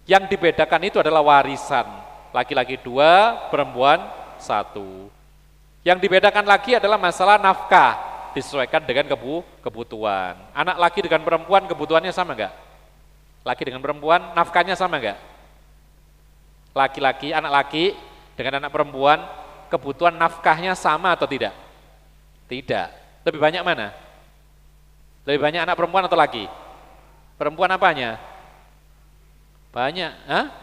Yang dibedakan itu adalah warisan, laki-laki 2, perempuan 1. Yang dibedakan lagi adalah masalah nafkah, disesuaikan dengan kebutuhan. Anak laki dengan perempuan kebutuhannya sama enggak? Laki dengan perempuan nafkahnya sama enggak? Laki-laki, anak laki dengan anak perempuan, kebutuhan nafkahnya sama atau tidak? Tidak. Lebih banyak mana? Lebih banyak anak perempuan atau laki? Perempuan apanya? Banyak. Hah?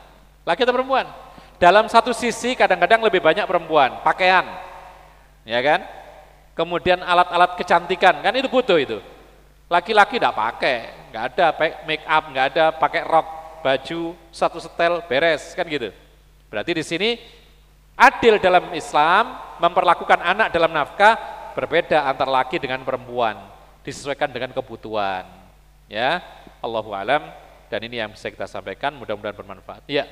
Laki atau perempuan? Dalam satu sisi kadang-kadang lebih banyak perempuan, pakaian, ya kan? Kemudian alat-alat kecantikan, kan itu butuh itu. Laki-laki tidak pakai, nggak ada make up, nggak ada pakai rok, baju satu setel beres kan gitu. Berarti di sini adil dalam Islam memperlakukan anak dalam nafkah berbeda antara laki dengan perempuan, disesuaikan dengan kebutuhan. Ya, Allahu alam. Dan ini yang bisa kita sampaikan, mudah-mudahan bermanfaat. Ya.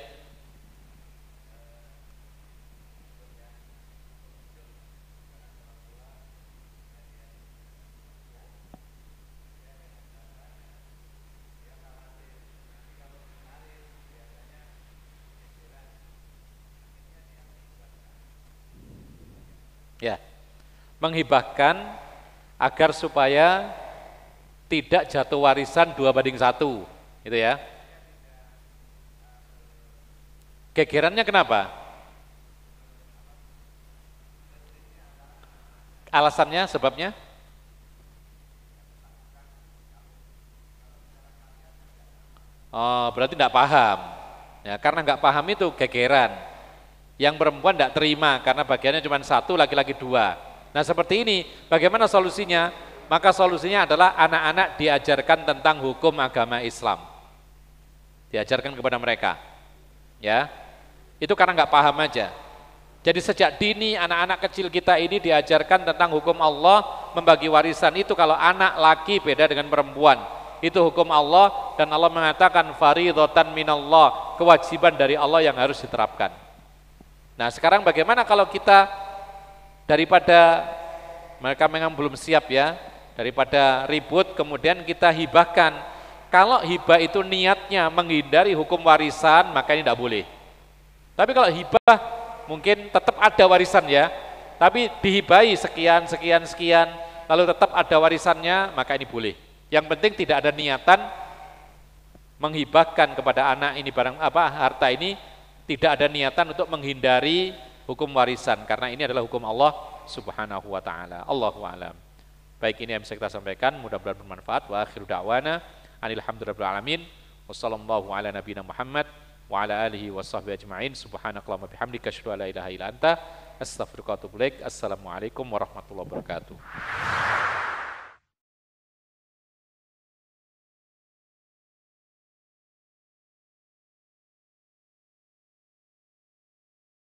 Ya, menghibahkan agar supaya tidak jatuh warisan 2:1, gitu ya. Gegerannya kenapa? Alasannya, sebabnya? Oh, berarti tidak paham. Ya, karena nggak paham itu gegeran. Yang perempuan tidak terima karena bagiannya cuma satu, laki-laki 2. Nah seperti ini, bagaimana solusinya? Maka solusinya adalah anak-anak diajarkan tentang hukum agama Islam, diajarkan kepada mereka. Ya, itu karena nggak paham aja. Jadi sejak dini anak-anak kecil kita ini diajarkan tentang hukum Allah membagi warisan itu. Kalau anak laki beda dengan perempuan, itu hukum Allah, dan Allah mengatakan faridhatan minallah, kewajiban dari Allah yang harus diterapkan. Nah sekarang bagaimana kalau kita daripada mereka memang belum siap ya, daripada ribut kemudian kita hibahkan. Kalau hibah itu niatnya menghindari hukum warisan, maka ini tidak boleh. Tapi kalau hibah mungkin tetap ada warisan ya, tapi dihibahi sekian, lalu tetap ada warisannya, maka ini boleh. Yang penting tidak ada niatan menghibahkan kepada anak ini barang harta ini, tidak ada niatan untuk menghindari hukum warisan, karena ini adalah hukum Allah Subhanahu wa taala. Allahu a'lam. Baik, ini yang bisa kita sampaikan, mudah-mudahan bermanfaat. Wa akhiru da'wana alhamdulillahirabbil alamin. Wassallallahu ala nabiyina Muhammad wa ala alihi washabbihi ajmain. Subhanakallahumma bihamdika asyhadu an la ilaha illa anta astaghfiruka wa atubu ilaik. Assalamualaikum warahmatullahi wabarakatuh.